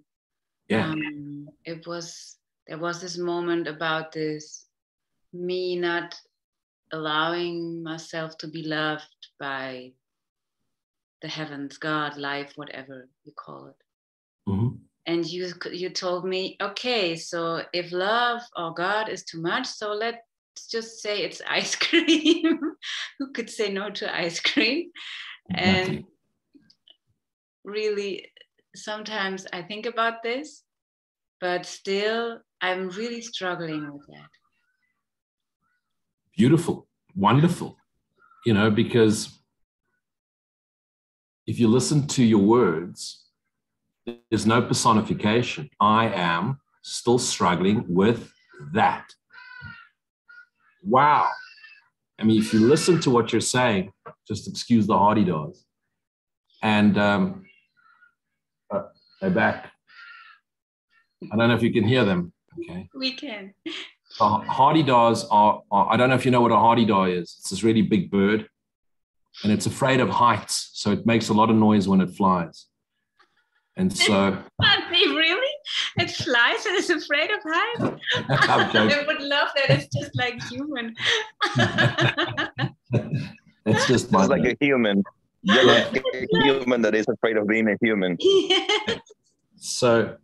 yeah, there was this moment about this me not allowing myself to be loved by the heavens, God, life, whatever you call it. Mm-hmm. And you told me, okay, so if love or God is too much, so let's just say it's ice cream. Who could say no to ice cream? Exactly. And really, sometimes I think about this, but still I'm really struggling with that. Beautiful, wonderful, you know, because if you listen to your words, there's no personification. I am still struggling with that. Wow. I mean, if you listen to what you're saying, just excuse the hardy dogs. And they're back. I don't know if you can hear them. Okay. We can. Hardy daws are, I don't know if you know what a hardy daw is. It's this really big bird and it's afraid of heights. So it makes a lot of noise when it flies. And so. Really? It flies and is afraid of heights? I would love that. It's just like human. It's just like a human. You're like a human that is afraid of being a human. Yeah. So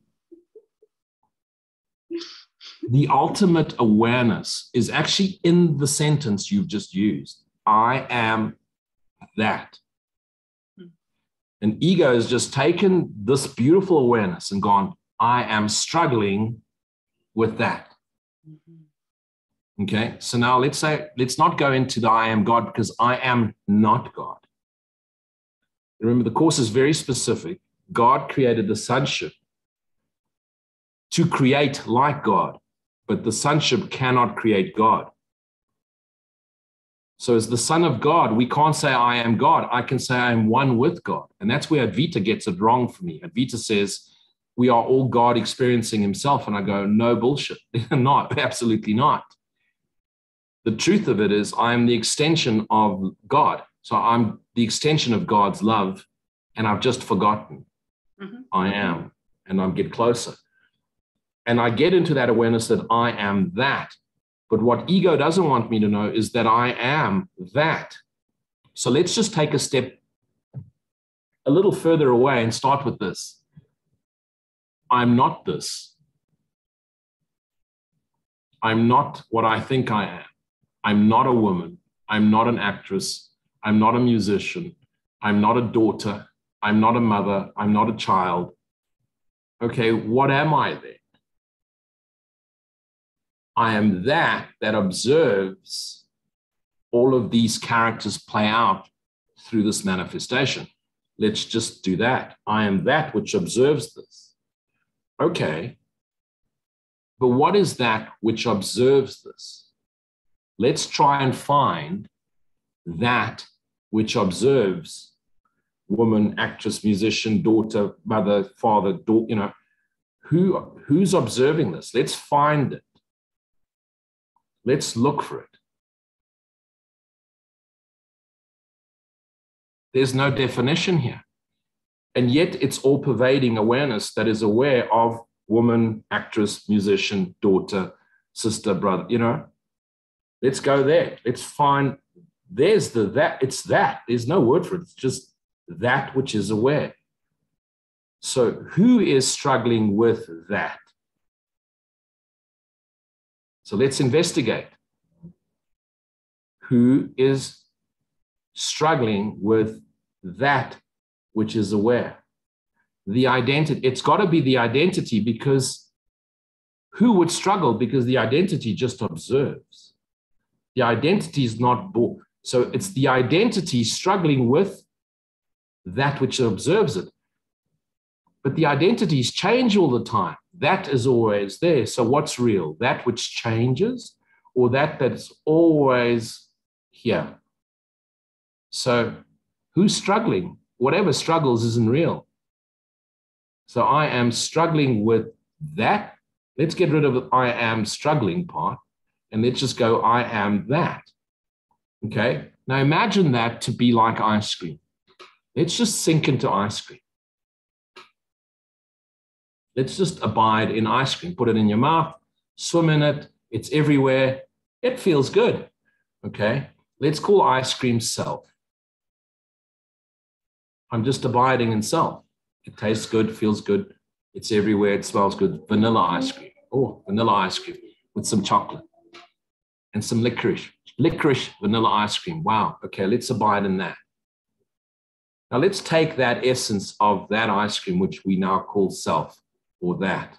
The ultimate awareness is actually in the sentence you've just used. I am that. And ego has just taken this beautiful awareness and gone, I am struggling with that. Okay, so now let's not go into the I am God, because I am not God. Remember, the course is very specific. God created the sonship to create like God, but the sonship cannot create God. So as the son of God, we can't say I am God. I can say I am one with God. And that's where Advaita gets it wrong for me. Advaita says we are all God experiencing himself. And I go, no, bullshit. Not, absolutely not. The truth of it is I am the extension of God. So I'm the extension of God's love, and I've just forgotten. I am, and I get closer. And I get into that awareness that I am that. But what ego doesn't want me to know is that I am that. So let's just take a step a little further away and start with this. I'm not this. I'm not what I think I am. I'm not a woman. I'm not an actress. I'm not a musician. I'm not a daughter. I'm not a mother. I'm not a child. Okay, what am I then? I am that observes all of these characters play out through this manifestation. Let's just do that. I am that which observes this. Okay, but what is that which observes this? Let's try and find that which observes woman, actress, musician, daughter, mother, father, who's observing this? Let's find it. Let's look for it. There's no definition here. And yet it's all pervading awareness that is aware of woman, actress, musician, daughter, sister, brother, Let's go there. Let's find, there's that. It's that. There's no word for it. It's just that which is aware. So who is struggling with that? So let's investigate. Who is struggling with that which is aware? The identity. It's got to be the identity, because who would struggle? Because the identity just observes. The identity is not born. So it's the identity struggling with that which observes it. But the identities change all the time. That is always there. So what's real? That which changes, or that's always here? So who's struggling? Whatever struggles isn't real. So I am struggling with that. Let's get rid of the I am struggling part, and let's just go I am that. Okay? Now imagine that to be like ice cream. Let's just sink into ice cream. Let's just abide in ice cream. Put it in your mouth, swim in it. It's everywhere. It feels good. Okay? Let's call ice cream self. I'm just abiding in self. It tastes good, feels good. It's everywhere. It smells good. Vanilla ice cream. Oh, vanilla ice cream with some chocolate and some licorice. Licorice vanilla ice cream. Wow. Okay, let's abide in that. Now let's take that essence of that ice cream, which we now call self, or that.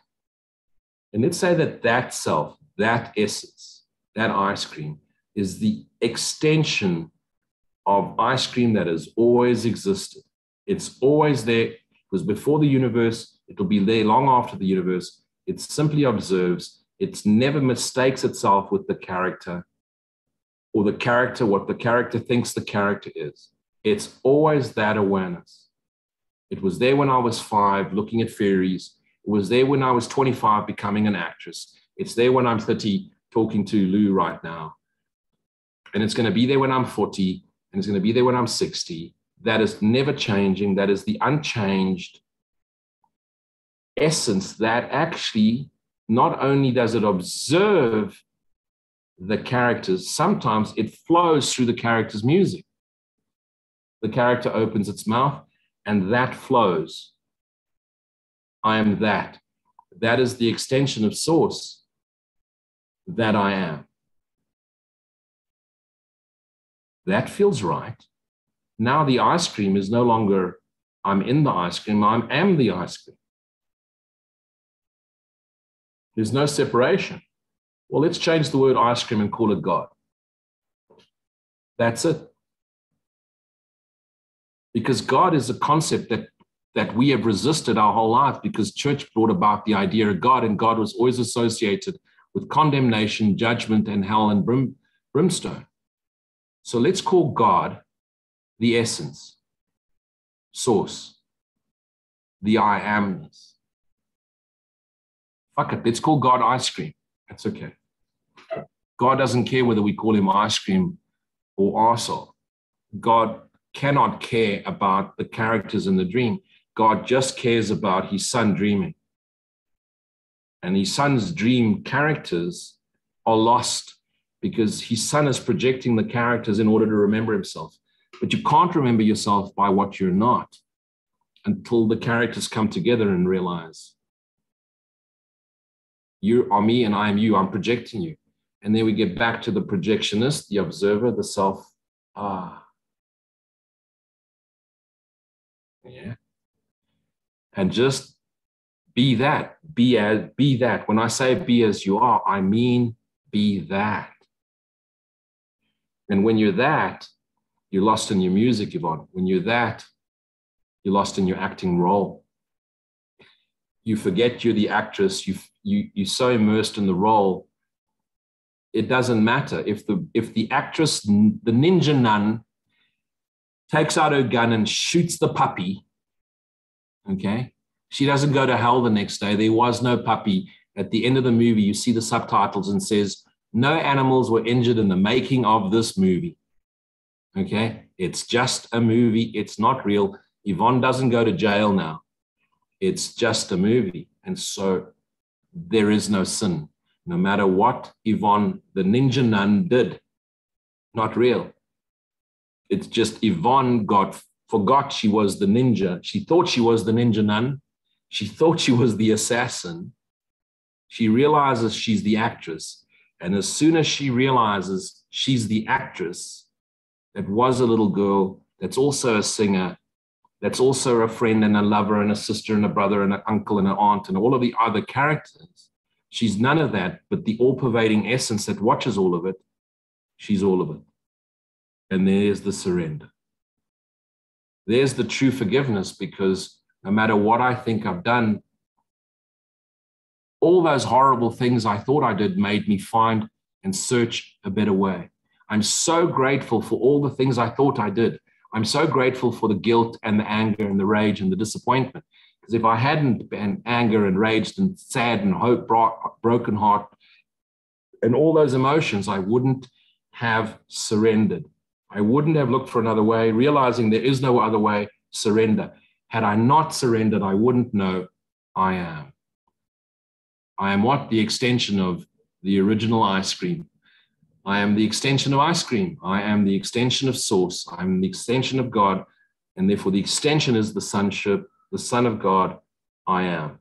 And let's say that self, that essence, that ice cream is the extension of ice cream that has always existed. It's always there. It was before the universe. It'll be there long after the universe. It simply observes. It never mistakes itself with the character, or the character, what the character thinks the character is. It's always that awareness. It was there when I was 5 looking at fairies. It was there when I was 25 becoming an actress. It's there when I'm 30 talking to Lou right now. And it's going to be there when I'm 40, and it's going to be there when I'm 60. That is never changing. That is the unchanged essence that actually not only does it observe the characters, sometimes it flows through the character's music. The character opens its mouth and that flows. I am that. That is the extension of source. that I am. That feels right. Now the ice cream is no longer I'm in the ice cream, I am the ice cream. There's no separation. Well, let's change the word ice cream and call it God. That's it. Because God is a concept that we have resisted our whole life, because church brought about the idea of God, and God was always associated with condemnation, judgment, and hell and brimstone. So let's call God the essence, source, the I amness. Fuck it, let's call God ice cream. That's okay. God doesn't care whether we call him ice cream or arsehole. God cannot care about the characters in the dream. God just cares about his son dreaming. And his son's dream characters are lost because his son is projecting the characters in order to remember himself. But you can't remember yourself by what you're not until the characters come together and realize you are me and I am you. I'm projecting you. And then we get back to the projectionist, the observer, the self. Yeah. And just be that. Be that. When I say be as you are, I mean be that. And when you're that, you're lost in your music, Yvonne. When you're that, you're lost in your acting role. You forget you're the actress. You're so immersed in the role. It doesn't matter if the actress, the ninja nun, takes out her gun and shoots the puppy. Okay, she doesn't go to hell the next day. There was no puppy. At the end of the movie, you see the subtitles and says, no animals were injured in the making of this movie. Okay, it's just a movie. It's not real. Yvonne doesn't go to jail now. It's just a movie. And so there is no sin. No matter what Yvonne, the ninja nun, did, not real. It's just Yvonne forgot she was the ninja. She thought she was the ninja nun. She thought she was the assassin. She realizes she's the actress. And as soon as she realizes she's the actress that was a little girl, that's also a singer, that's also a friend and a lover and a sister and a brother and an uncle and an aunt and all of the other characters, she's none of that, but the all-pervading essence that watches all of it, she's all of it. And there's the surrender. There's the true forgiveness, because no matter what I think I've done, all those horrible things I thought I did made me find and search a better way. I'm so grateful for all the things I thought I did. I'm so grateful for the guilt and the anger and the rage and the disappointment. Because if I hadn't been anger and raged and sad and hope, broken heart, and all those emotions, I wouldn't have surrendered. I wouldn't have looked for another way, realizing there is no other way, surrender. Had I not surrendered, I wouldn't know I am. I am what? The extension of the original ice cream. I am the extension of ice cream. I am the extension of source. I am the extension of God. And therefore the extension is the sonship, the Son of God, I am.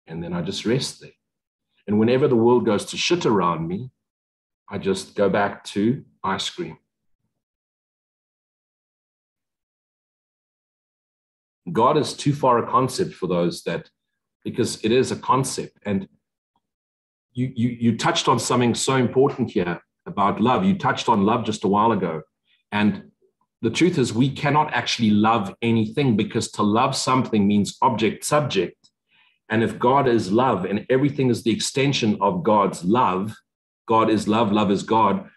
And then I just rest there. And whenever the world goes to shit around me, I just go back to ice cream. God is too far a concept for those that, because it is a concept. And you touched on something so important here about love. You touched on love just a while ago. And the truth is we cannot actually love anything, because to love something means object, subject. And if God is love and everything is the extension of God's love, God is love, love is God.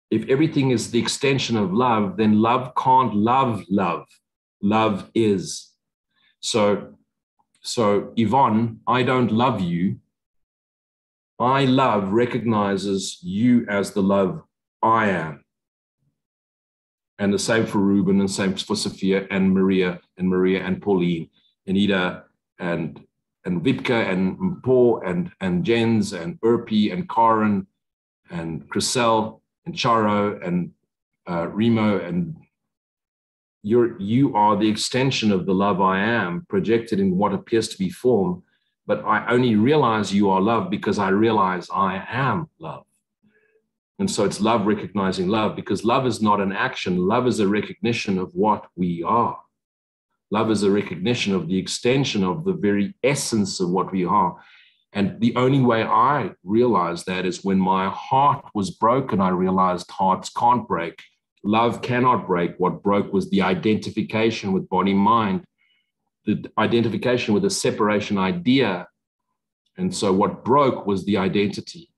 If everything is the extension of love, then love can't love love. Love is. So Yvonne, I don't love you. My love recognizes you as the love I am. And the same for Ruben, and same for Sophia and Maria and Pauline and Ida and Vipka and Paul and Jens and Urpi and Karen and Chriselle and Charo and Remo, and you are the extension of the love I am, projected in what appears to be form, but I only realize you are love because I realize I am love. And so it's love recognizing love, because love is not an action. Love is a recognition of what we are. Love is a recognition of the extension of the very essence of what we are. And the only way I realized that is when my heart was broken. I realized hearts can't break. Love cannot break. What broke was the identification with body, mind, the identification with the separation idea. And so what broke was the identity,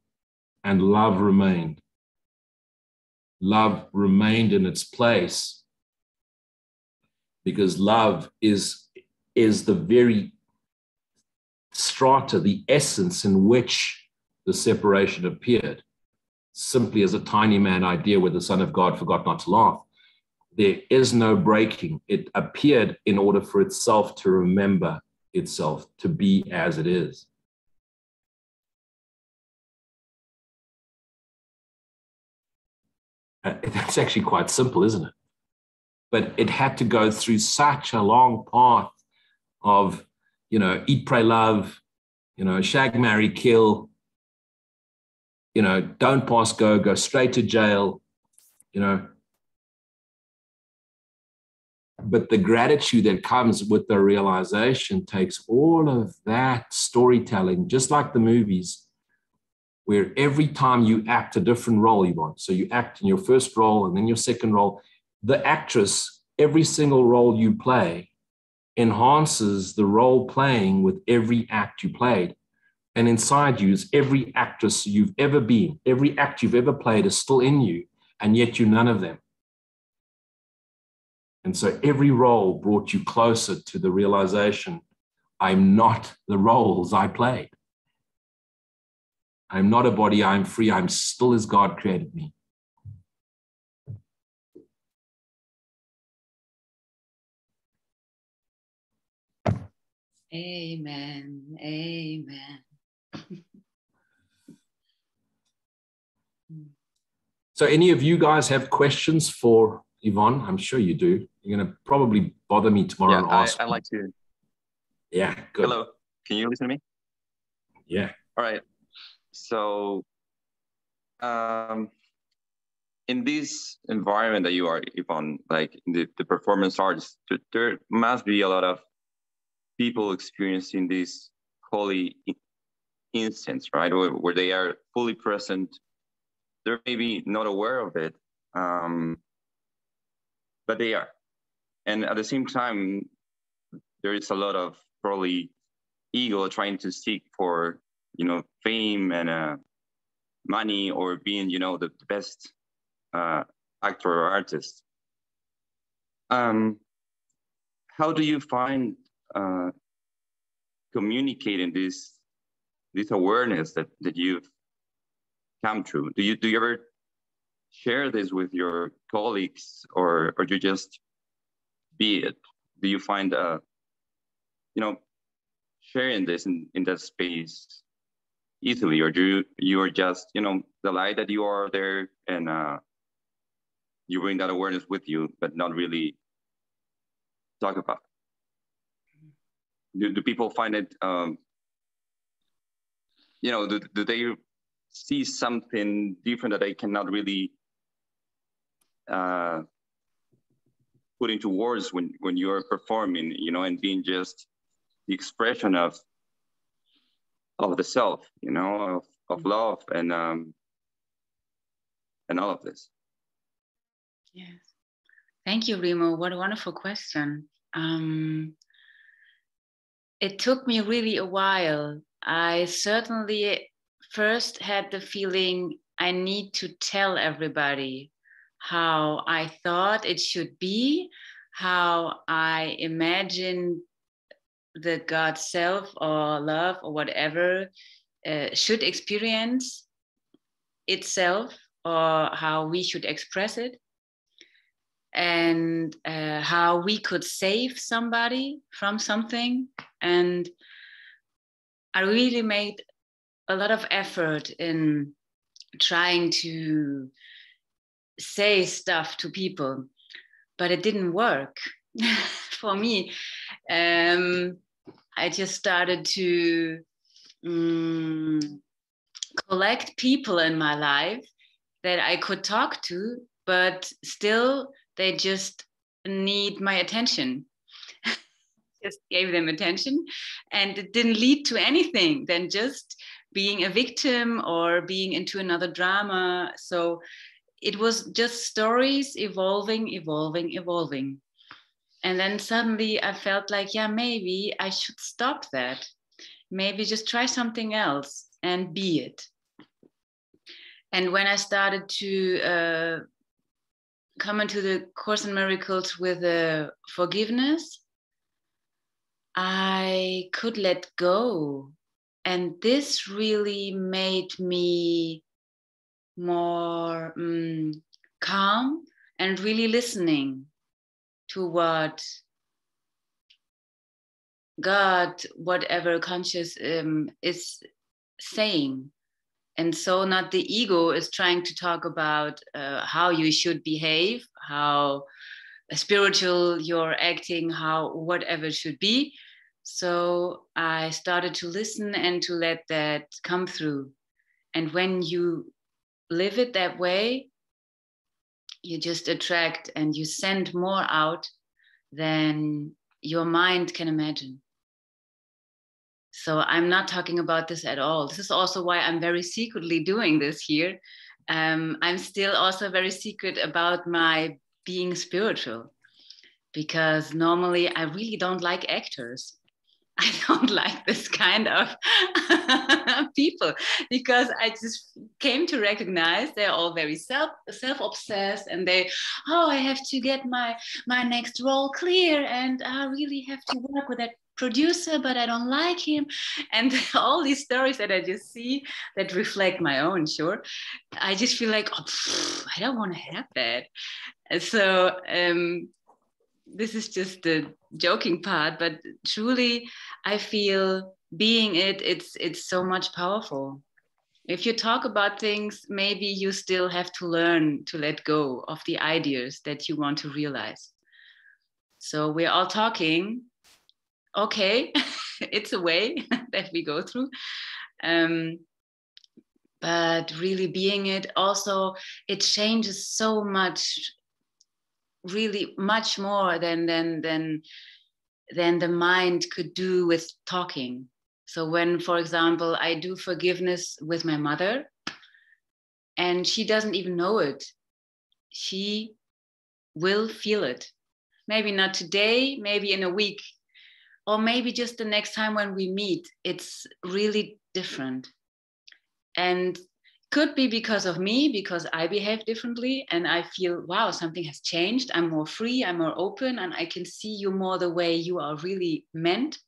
and love remained. Love remained in its place, because love is the very strata, the essence in which the separation appeared, simply as a tiny man idea where the Son of God forgot not to laugh. There is no breaking. It appeared in order for itself to remember itself, to be as it is. It's actually quite simple, isn't it? But it had to go through such a long path of, eat, pray, love, shag, marry, kill, don't pass go, go straight to jail, But the gratitude that comes with the realization takes all of that storytelling, just like the movies, where every time you act a different role, Yvonne, so you act in your first role and then your second role, the actress, every single role you play enhances the role playing with every act you played. And inside you is every actress you've ever been, every act you've ever played is still in you, and yet you're none of them. And so every role brought you closer to the realization, I'm not the roles I played. I'm not a body, I'm free, I'm still as God created me. Amen. Amen. So any of you guys have questions for Yvonne? I'm sure you do. You're going to probably bother me tomorrow and ask. I'd like to. Yeah, good. Hello, can you listen to me? Yeah. All right. So in this environment that you are, Yvonne, like in the performance arts, there must be a lot of people experiencing this holy instance, right? Where they are fully present. They're maybe not aware of it, but they are. And at the same time, there is a lot of probably ego trying to seek for, fame and money, or being, the best actor or artist. How do you find communicating this awareness that you've come through? Do you ever share this with your colleagues, or you just be it? Do you find sharing this in that space easily, or do you are just the light that you are there, and you bring that awareness with you, but not really talk about it? Do people find it do they see something different that they cannot really put into words when you're performing, and being just the expression of the self, of love and all of this? Yes. Thank you, Remo. What a wonderful question. It took me really a while. I certainly first had the feeling I need to tell everybody how I thought it should be, how I imagined the God self or love or whatever should experience itself, or how we should express it, and how we could save somebody from something. And I really made a lot of effort in trying to say stuff to people, but it didn't work for me. I just started to collect people in my life that I could talk to, but still they just need my attention. Just gave them attention, and it didn't lead to anything than just being a victim or being into another drama. So it was just stories evolving. And then suddenly I felt like, yeah, maybe I should stop that. Maybe just try something else and be it. And when I started to come into the Course in Miracles with forgiveness, I could let go. And this really made me more calm and really listening to what God, whatever conscious is saying. And so not the ego is trying to talk about how you should behave, how spiritual you're acting, how whatever it should be. So I started to listen and to let that come through. And when you live it that way, you just attract and you send more out than your mind can imagine. So I'm not talking about this at all. This is also why I'm very secretly doing this here. I'm still also very secret about my being spiritual, because normally I really don't like actors. I don't like this kind of people, because I just came to recognize they're all very self-obsessed, and I have to get my next role clear, and I really have to work with that producer, but I don't like him, and all these stories that I just see that reflect my own. Sure, I just feel like I don't want to have that. So this is just the joking part, but truly I feel being it's so much powerful. If you talk about things, maybe you still have to learn to let go of the ideas that you want to realize. So we're all talking, okay. It's a way that we go through, but really being it also, it changes so much, really much more than the mind could do with talking. So when, for example, I do forgiveness with my mother and she doesn't even know it, she will feel it. Maybe not today, maybe in a week, or maybe just the next time when we meet. It's really different. And could be because of me, because I behave differently and I feel, wow, something has changed. I'm more free, I'm more open, and I can see you more the way you are really meant.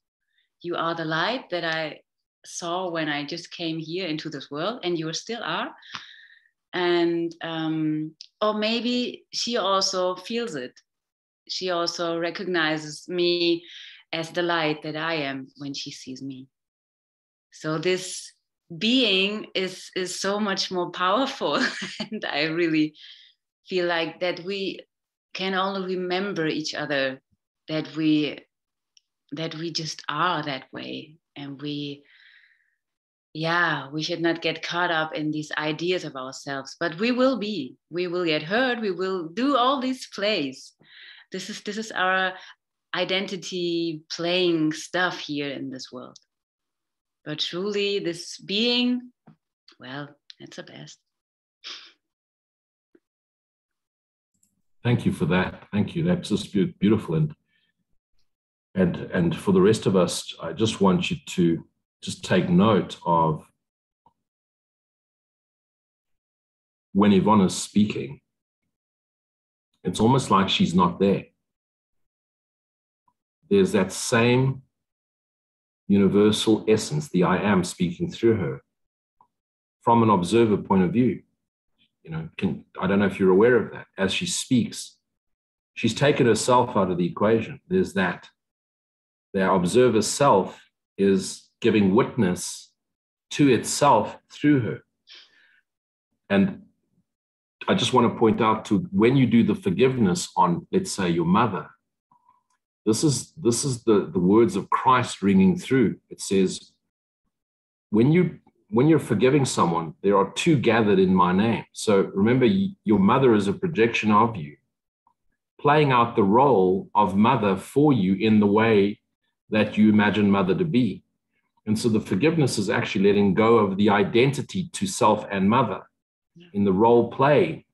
You are the light that I saw when I just came here into this world, and you still are. And or maybe she also feels it. She also recognizes me as the light that I am when she sees me. So this being is so much more powerful. And I really feel like that we can only remember each other, that we just are that way. And we should not get caught up in these ideas of ourselves, but we will get hurt, we will do all these plays. This is our identity playing stuff here in this world. But truly, this being, well, it's the best. Thank you for that. Thank you. That's just beautiful. And for the rest of us, I just want you to just take note of when Yvonne is speaking, it's almost like she's not there. There's that same universal essence, the I am, speaking through her from an observer point of view. You know, I don't know if you're aware of that. As she speaks, she's taken herself out of the equation. There's that. The observer self is giving witness to itself through her. And I just want to point out to when you do the forgiveness on, let's say, your mother, This is the words of Christ ringing through. It says, when you're forgiving someone, there are two gathered in my name. So remember, your mother is a projection of you, playing out the role of mother for you in the way that you imagine mother to be. And so the forgiveness is actually letting go of the identity to self and mother in the role play.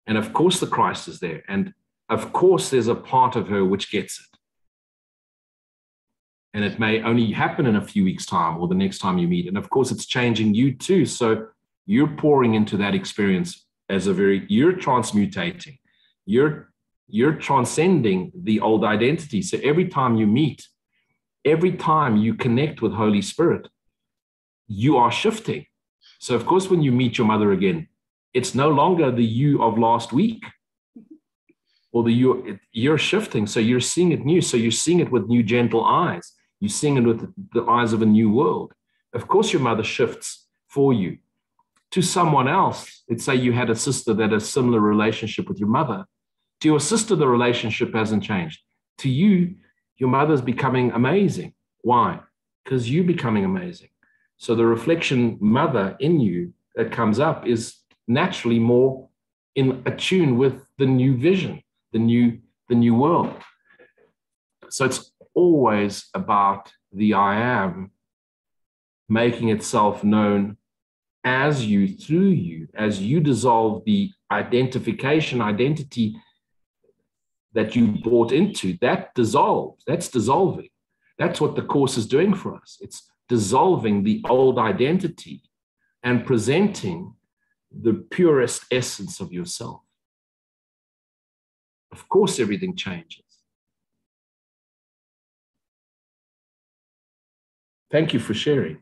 And of course the Christ is there. And of course there's a part of her which gets it. And it may only happen in a few weeks' time or the next time you meet. And of course it's changing you too. So you're pouring into that experience you're transmutating. You're transcending the old identity. So every time you meet, every time you connect with Holy Spirit, you are shifting. So of course, when you meet your mother again, it's no longer the you of last week or you're shifting. So you're seeing it new. So you're seeing it with new, gentle eyes. You're seeing it with the eyes of a new world. Of course, your mother shifts for you. To someone else, let's say you had a sister that has a similar relationship with your mother. To your sister, the relationship hasn't changed. To you, your mother's becoming amazing. Why? Because you're becoming amazing. So the reflection mother in you that comes up is naturally more in attune with the new vision, the new world. So it's always about the I am making itself known as you, through you, as you dissolve the identity that you bought into. That dissolves. That's dissolving. That's what the Course is doing for us. It's dissolving the old identity and presenting the purest essence of yourself. Of course, everything changes. Thank you for sharing.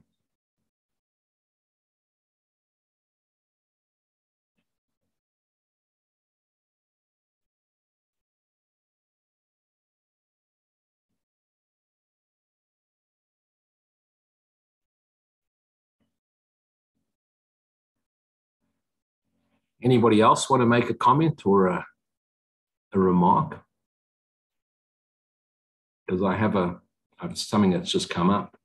Anybody else want to make a comment or a remark? Because I have something that's just come up.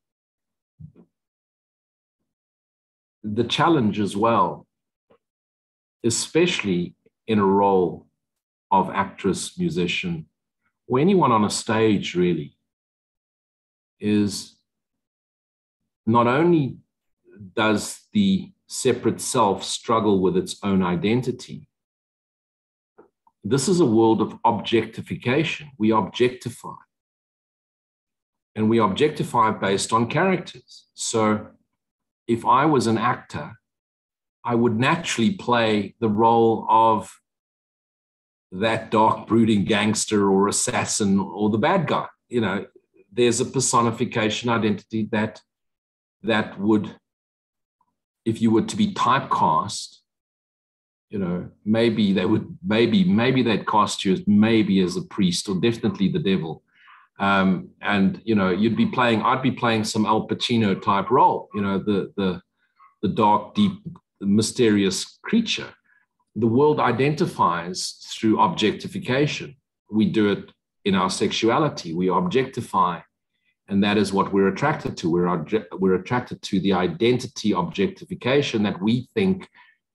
The challenge as well, especially in a role of actress, musician, or anyone on a stage really, is not only does the separate self struggle with its own identity. This is a world of objectification. We objectify. And we objectify based on characters. So if I was an actor, I would naturally play the role of that dark, brooding gangster or assassin or the bad guy. You know, there's a personification identity that would, if you were to be typecast, you know, maybe they'd cast you as a priest or definitely the devil. And, you know, I'd be playing some Al Pacino type role, you know, the dark, deep, mysterious creature. The world identifies through objectification. We do it in our sexuality. We objectify. And that is what we're attracted to. We're attracted to the identity objectification that we think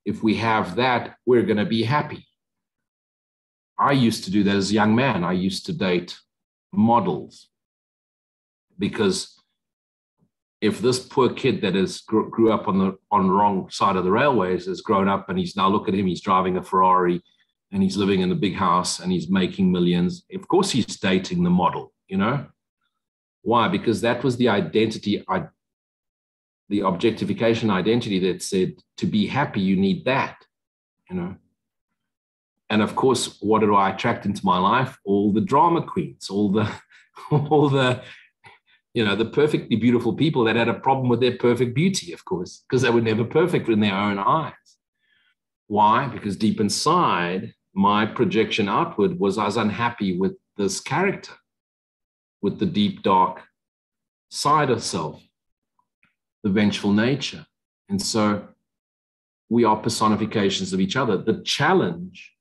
if we have that, we're going to be happy. I used to do that as a young man. I used to date models because if this poor kid that grew up on the wrong side of the railways has grown up and look at him, he's driving a Ferrari and he's living in a big house and he's making millions. Of course, he's dating the model, you know. Why? Because that was the identity, the objectification identity that said to be happy, you need that, you know. And of course, what do I attract into my life? All the drama queens, all the, you know, the perfectly beautiful people that had a problem with their perfect beauty, of course, because they were never perfect in their own eyes. Why? Because deep inside, my projection outward was I was unhappy with this character, with the deep, dark side of self, the vengeful nature. And so we are personifications of each other. The challenge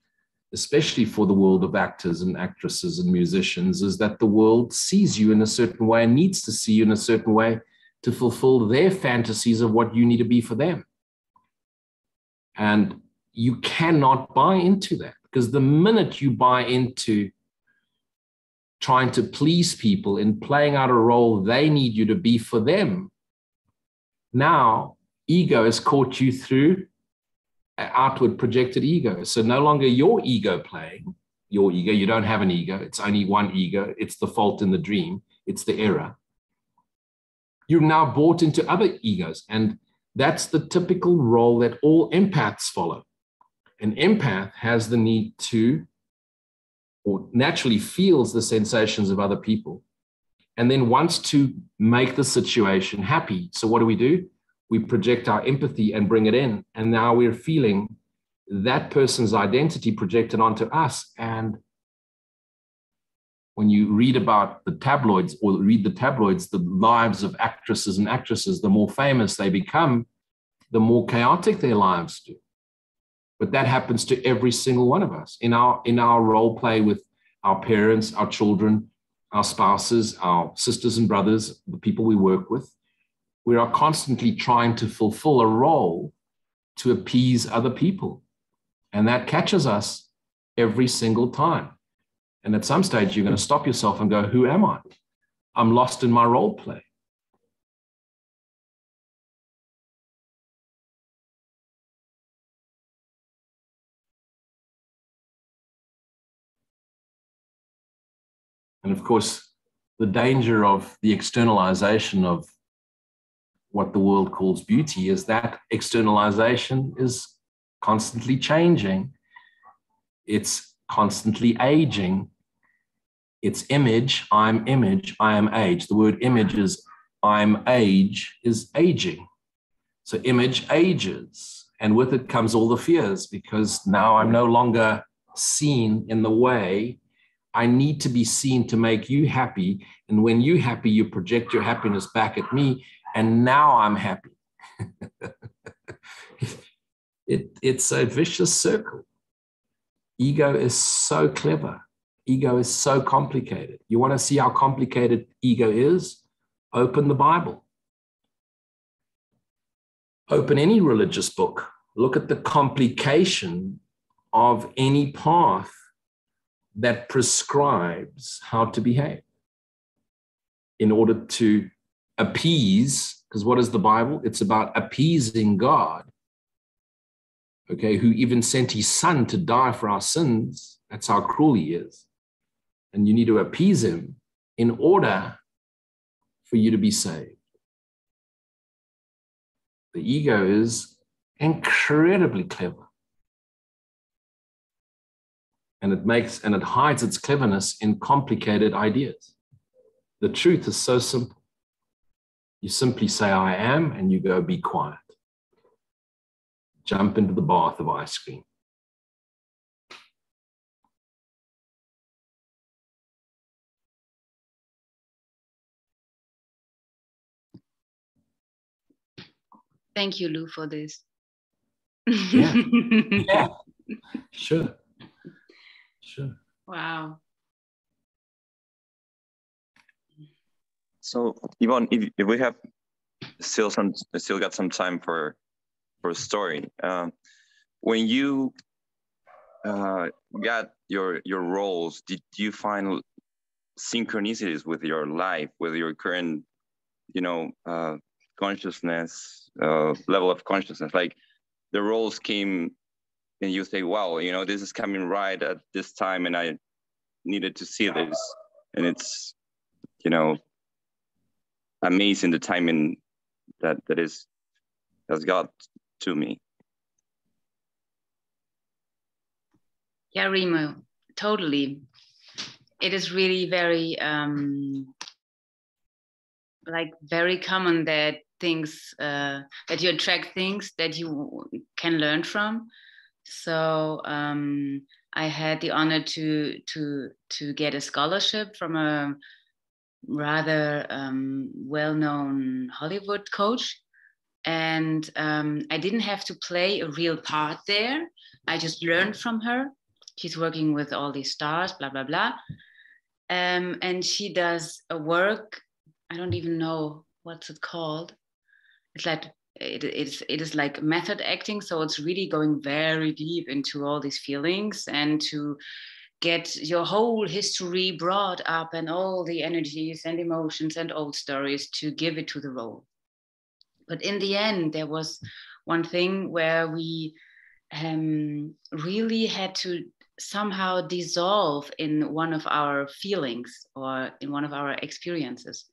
especially for the world of actors and actresses and musicians, is that the world sees you in a certain way and needs to see you in a certain way to fulfill their fantasies of what you need to be for them. And you cannot buy into that, because the minute you buy into trying to please people and playing out a role they need you to be for them, now ego has caught you through outward projected ego. So no longer your ego playing your ego. You don't have an ego. It's only one ego. It's the fault in the dream. It's the error. You're now bought into other egos. And that's the typical role that all empaths follow. An empath has the need to, or naturally feels the sensations of other people, and then wants to make the situation happy. So what do? We project our empathy and bring it in. And now we're feeling that person's identity projected onto us. And when you read about the tabloids, or read the tabloids, the lives of actresses and actresses, the more famous they become, the more chaotic their lives do. But that happens to every single one of us in our role play with our parents, our children, our spouses, our sisters and brothers, the people we work with. We are constantly trying to fulfill a role to appease other people. And that catches us every single time. And at some stage, you're going to stop yourself and go, who am I? I'm lost in my role play. And of course, the danger of the externalization of what the world calls beauty is that externalization is constantly changing. It's constantly aging. It's image, I am age. The word image is I'm age is aging. So image ages, and with it comes all the fears, because now I'm no longer seen in the way I need to be seen to make you happy. And when you're happy, you project your happiness back at me. And now I'm happy. It's a vicious circle. Ego is so clever. Ego is so complicated. You want to see how complicated ego is? Open the Bible. Open any religious book. Look at the complication of any path that prescribes how to behave in order to appease, because what is the Bible? It's about appeasing God, okay, who even sent his son to die for our sins. That's how cruel he is. And you need to appease him in order for you to be saved. The ego is incredibly clever. And it hides its cleverness in complicated ideas. The truth is so simple. You simply say, I am, and you go, be quiet. Jump into the bath of ice cream. Thank you, Lou, for this. Yeah. Yeah. Sure. Wow. So Yvonne, if we have still got some time for a story, when you got your roles, did you find synchronicities with your life, with your current, consciousness, level of consciousness? Like the roles came and you say, wow, this is coming right at this time and I needed to see this. And it's, amazing the timing that has got to me. Yeah, Remo, totally. It is really very, very common that things, that you attract things that you can learn from. So I had the honor to get a scholarship from a rather well-known Hollywood coach. And I didn't have to play a real part there. I just learned from her. She's working with all these stars, blah, blah, blah. And she does a work, I don't even know what's it called. It's like, it is like method acting. So it's really going very deep into all these feelings and to get your whole history brought up and all the energies and emotions and old stories to give it to the role. But in the end, there was one thing where we really had to somehow dissolve in one of our feelings or in one of our experiences.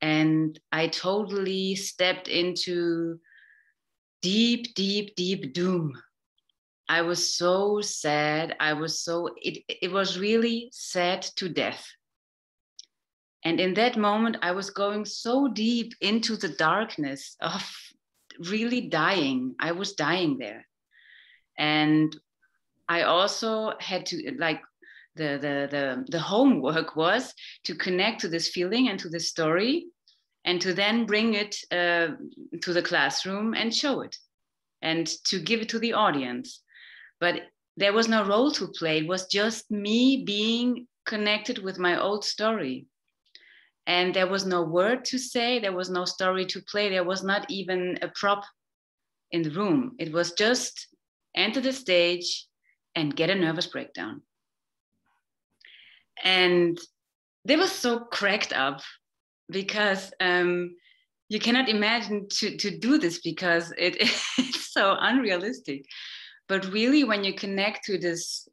And I totally stepped into deep, deep, deep doom. I was so sad. It was really sad to death. And in that moment, I was going so deep into the darkness of really dying. I was dying there. And I also had to, like, the homework was to connect to this feeling and to this story and to then bring it to the classroom and show it and to give it to the audience. But there was no role to play. It was just me being connected with my old story. And there was no word to say. There was no story to play. There was not even a prop in the room. It was just enter the stage and get a nervous breakdown. And they were so cracked up because you cannot imagine to do this because it's so unrealistic. But really, when you connect to this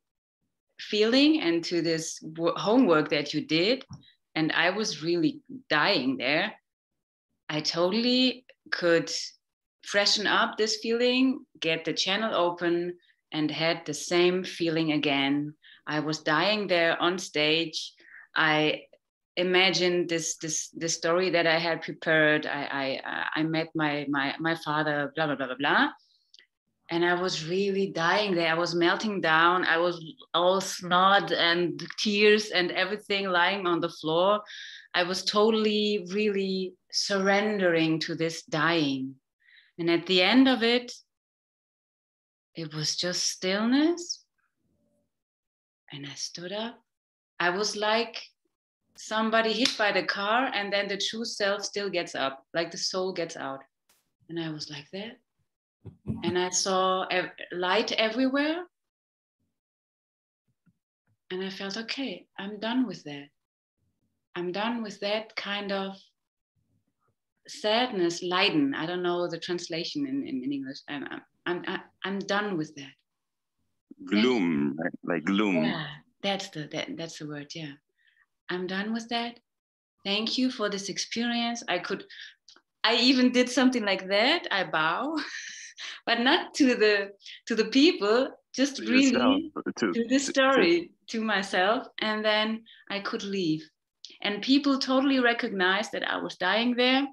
feeling and to this homework that you did, and I was really dying there, I totally could freshen up this feeling, get the channel open, and had the same feeling again. I was dying there on stage. I imagined this story that I had prepared. I met my father, blah, blah, blah, blah, blah. And I was really dying there. I was melting down. I was all snot and tears and everything lying on the floor. I was totally, really surrendering to this dying. And at the end of it, it was just stillness. And I stood up. I was like somebody hit by the car, and then the true self still gets up, like the soul gets out. And I was like that. And I saw light everywhere. And I felt, okay, I'm done with that. I'm done with that kind of sadness, Leiden. I don't know the translation in English. I'm done with that. Gloom, like gloom. Yeah, that's the word. Yeah, I'm done with that. Thank you for this experience. I even did something like that. I bow, but not to the people, just To really yourself, to the story, to myself, and then I could leave. And people totally recognized that I was dying there,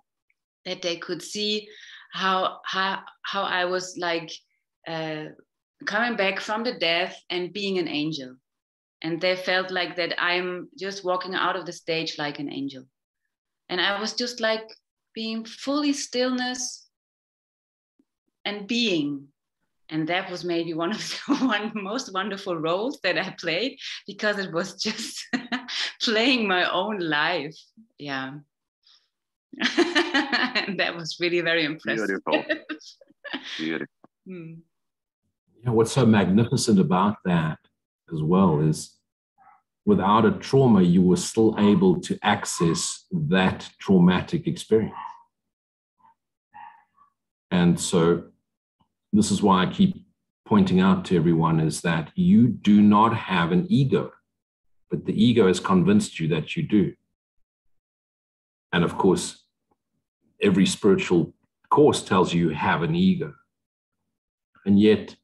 that they could see how I was like coming back from the death and being an angel. And they felt like that I'm just walking out of the stage like an angel. And I was just like being fully stillness and being. And that was maybe one of the most wonderful roles that I played, because it was just playing my own life. Yeah. And that was really very impressive. Beautiful. Beautiful. Yeah, what's so magnificent about that as well is without a trauma, you were still able to access that traumatic experience. And so this is why I keep pointing out to everyone is that you do not have an ego, but the ego has convinced you that you do. And of course, every spiritual course tells you have an ego. And yet,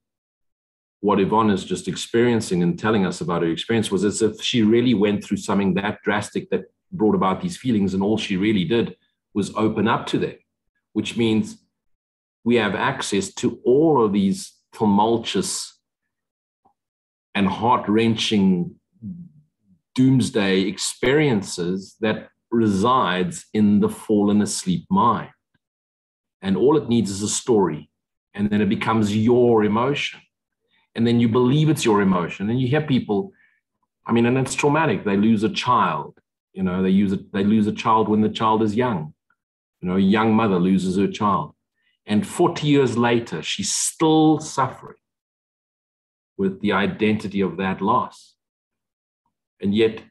what Yvonne is just experiencing and telling us about her experience was as if she really went through something that drastic that brought about these feelings, and all she really did was open up to them, which means we have access to all of these tumultuous and heart-wrenching doomsday experiences that resides in the fallen asleep mind. And all it needs is a story, and then it becomes your emotion. And then you believe it's your emotion. And you hear people, I mean, and it's traumatic. They lose a child. You know, they lose a child when the child is young. You know, a young mother loses her child. And 40 years later, she's still suffering with the identity of that loss. And yet,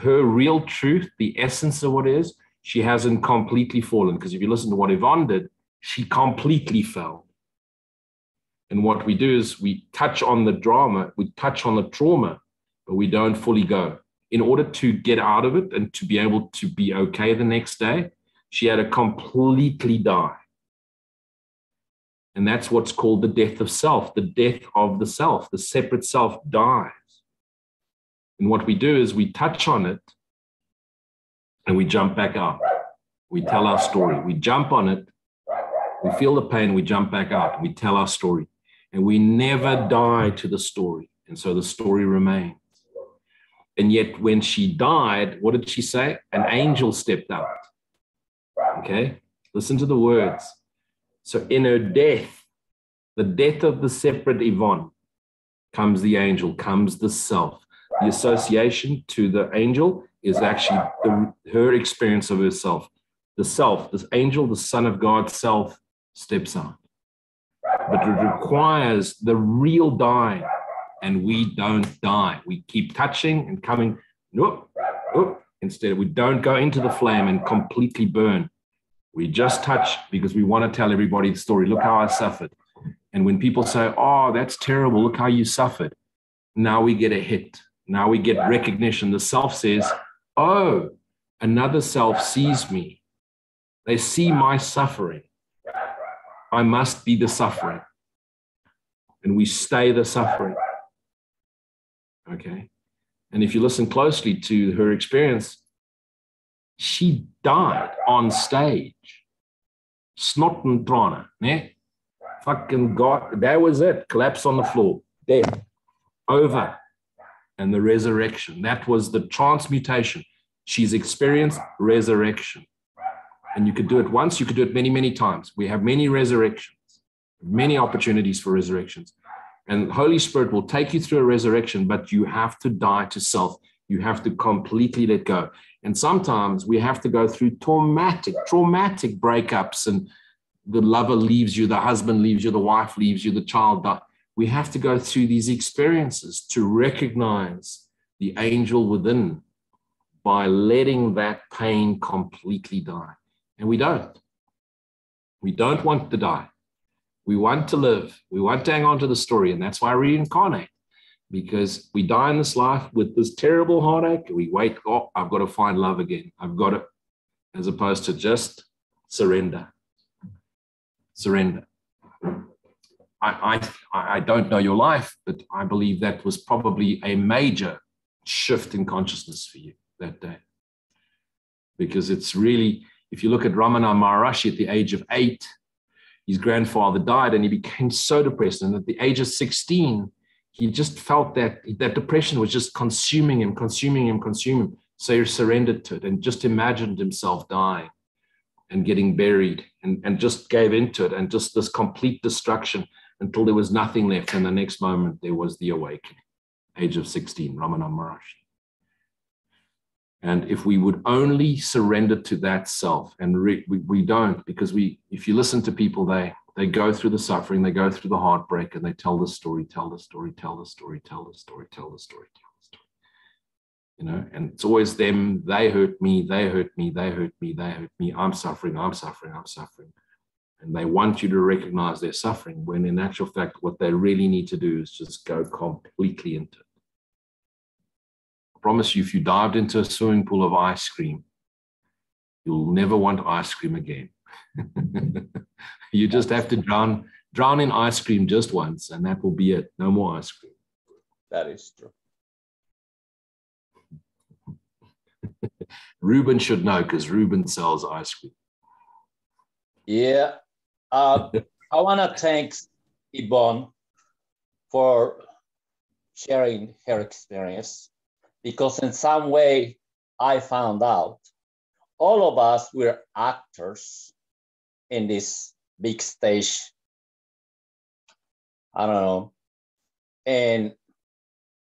her real truth, the essence of what is, she hasn't completely fallen. Because if you listen to what Yvonne did, she completely fell. And what we do is we touch on the drama, we touch on the trauma, but we don't fully go. In order to get out of it and to be able to be okay the next day, she had to completely die. And that's what's called the death of self, the death of the self. The separate self dies. And what we do is we touch on it and we jump back out. We tell our story. We jump on it. We feel the pain. We jump back out. We tell our story. And we never die to the story. And so the story remains. And yet when she died, what did she say? An angel stepped out. Okay? Listen to the words. So in her death, the death of the separate Yvonne, comes the angel, comes the self. The association to the angel is actually her experience of herself. The self, this angel, the Son of God self, steps out. But it requires the real dying, and we don't die. We keep touching and coming, nope, nope. Instead, we don't go into the flame and completely burn. We just touch because we want to tell everybody the story. Look how I suffered. And when people say, oh, that's terrible, look how you suffered. Now we get a hit. Now we get recognition. The self says, oh, another self sees me. They see my suffering. I must be the suffering. And we stay the suffering. Okay. And if you listen closely to her experience, she died on stage. Snot and trana, ne? Fucking God, that was it. Collapse on the floor. Death. Over. And the resurrection. That was the transmutation. She's experienced resurrection. And you could do it once, you could do it many, many times. We have many resurrections, many opportunities for resurrections. And the Holy Spirit will take you through a resurrection, but you have to die to self. You have to completely let go. And sometimes we have to go through traumatic breakups, and the lover leaves you, the husband leaves you, the wife leaves you, the child dies. We have to go through these experiences to recognize the angel within by letting that pain completely die. And we don't. We don't want to die. We want to live. We want to hang on to the story. And that's why I reincarnate. Because we die in this life with this terrible heartache. We wait, oh, I've got to find love again. I've got to, as opposed to just surrender. Surrender. I don't know your life, but I believe that was probably a major shift in consciousness for you that day. Because it's really, if you look at Ramana Maharishi at the age of 8, his grandfather died and he became so depressed. And at the age of 16, he just felt that depression was just consuming him. So he surrendered to it and just imagined himself dying and getting buried and just gave into it, and just this complete destruction until there was nothing left. And the next moment there was the awakening, age of 16, Ramana Maharishi. And if we would only surrender to that self, and we don't, because if you listen to people, they go through the suffering, they go through the heartbreak, and they tell the story. You know, and it's always them. They hurt me. I'm suffering. And they want you to recognize their suffering, when in actual fact, what they really need to do is just go completely into it. I promise you, if you dived into a swimming pool of ice cream, you'll never want ice cream again. You just have to drown in ice cream just once, and that will be it. No more ice cream. That is true. Ruben should know, because Ruben sells ice cream. Yeah. I want to thank Yvonne for sharing her experience, because in some way I found out all of us were actors in this big stage. I don't know, And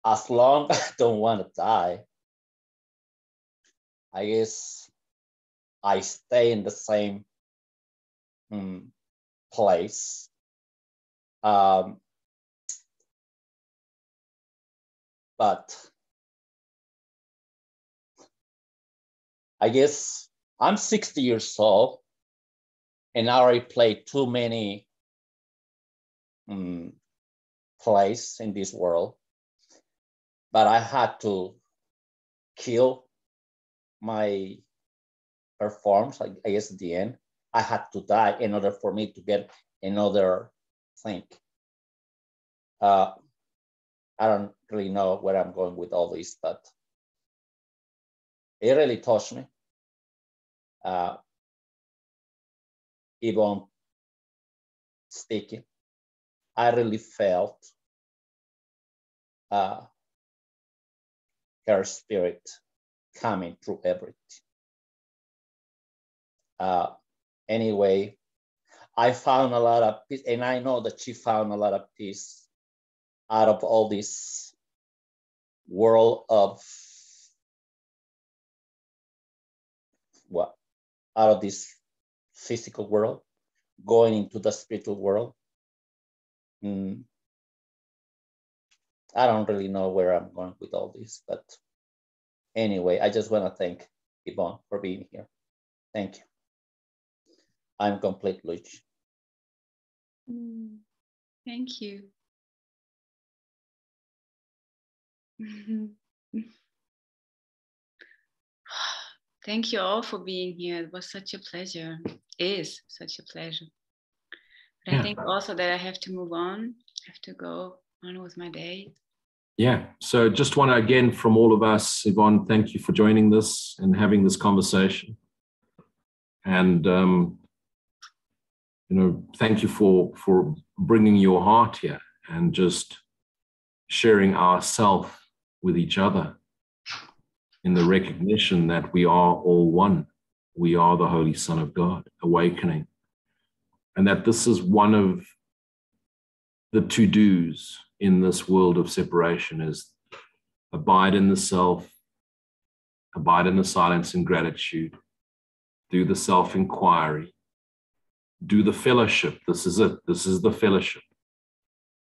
as long as I don't want to die, I guess I stay in the same place. But I guess I'm 60 years old and I already played too many plays in this world. But I had to kill my performance, I guess at the end. I had to die in order for me to get another thing. I don't really know where I'm going with all this, but it really touched me. Yvonne speaking, I really felt her spirit coming through everything. Anyway, I found a lot of peace, and I know that she found a lot of peace out of all this world of out of this physical world, going into the spiritual world. I don't really know where I'm going with all this, but anyway, I just want to thank Yvonne for being here. Thank you. I'm complete, Luji. Thank you. Thank you all for being here. It was such a pleasure. It is such a pleasure. But I think also that I have to move on. I have to go on with my day. Yeah. So just want to, again, from all of us, Yvonne, thank you for joining this and having this conversation. And, thank you for bringing your heart here and just sharing ourself with each other in the recognition that we are all one. We are the Holy Son of God, awakening. And that this is one of the to-dos in this world of separation is abide in the self, abide in the silence and gratitude, do the self-inquiry, do the fellowship. This is it. This is the fellowship.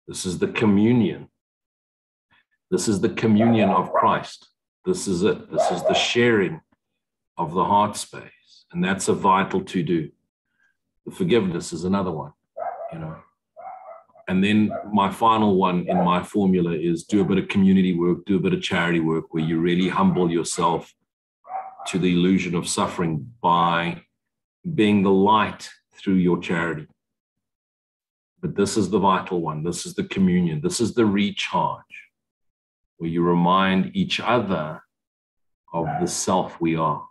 This is the communion. This is the communion of Christ. This is it. This is the sharing of the heart space. And that's a vital to-do. The forgiveness is another one, And then my final one in my formula is do a bit of community work, do a bit of charity work where you really humble yourself to the illusion of suffering by being the light through your charity. But this is the vital one. This is the communion. This is the recharge where you remind each other of the self we are.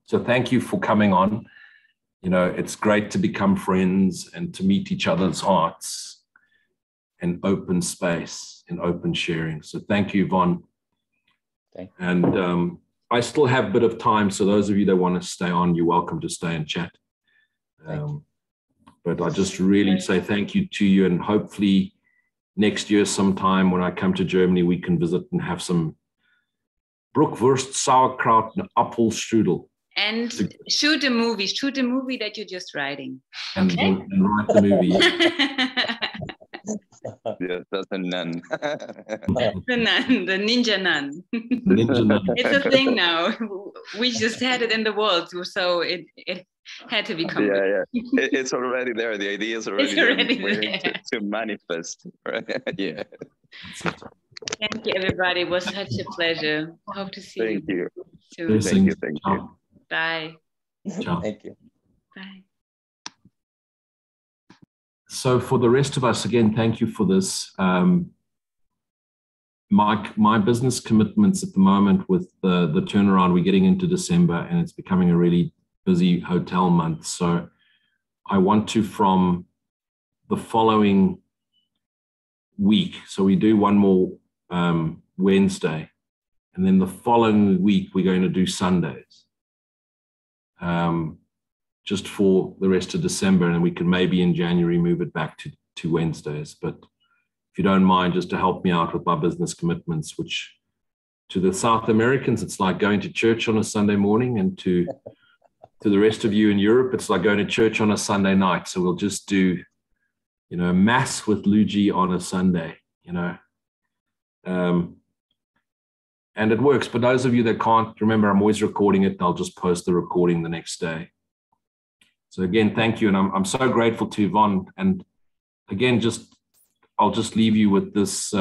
So thank you for coming on. It's great to become friends and to meet each other's hearts in open space, in open sharing. So thank you, Yvonne. Thank you. And I still have a bit of time, so those of you that want to stay on, you're welcome to stay and chat. But I just really say thank you to you, and hopefully next year sometime when I come to Germany, we can visit and have some Brookwurst, sauerkraut, and Apfelstrudel. And shoot a movie that you're just writing. And, okay? And write the movie. Yes, that's a nun. The nun, the ninja nun. Ninja nun. It's a thing now. We just had it in the world, so it had to become. Yeah. It's already there. The idea is already there. Waiting to manifest. Right? Yeah. Thank you, everybody. It was such a pleasure. Hope to see you soon. Thank you. Bye. Ciao. Thank you. Bye. So for the rest of us, again, thank you for this. My business commitments at the moment with the turnaround, we're getting into December and it's becoming a really busy hotel month. So I want to, from the following week, so we do one more Wednesday, and then the following week, we're going to do Sundays. Just for the rest of December, and we can maybe in January move it back to Wednesdays. But if you don't mind, just to help me out with my business commitments, which to the South Americans, it's like going to church on a Sunday morning, and to the rest of you in Europe, it's like going to church on a Sunday night. So we'll just do, you know, mass with Luji on a Sunday, you know. And it works. But those of you that can't, remember, I'm always recording it. I'll just post the recording the next day. So again, thank you. And I'm so grateful to Yvonne. And again, I'll just leave you with this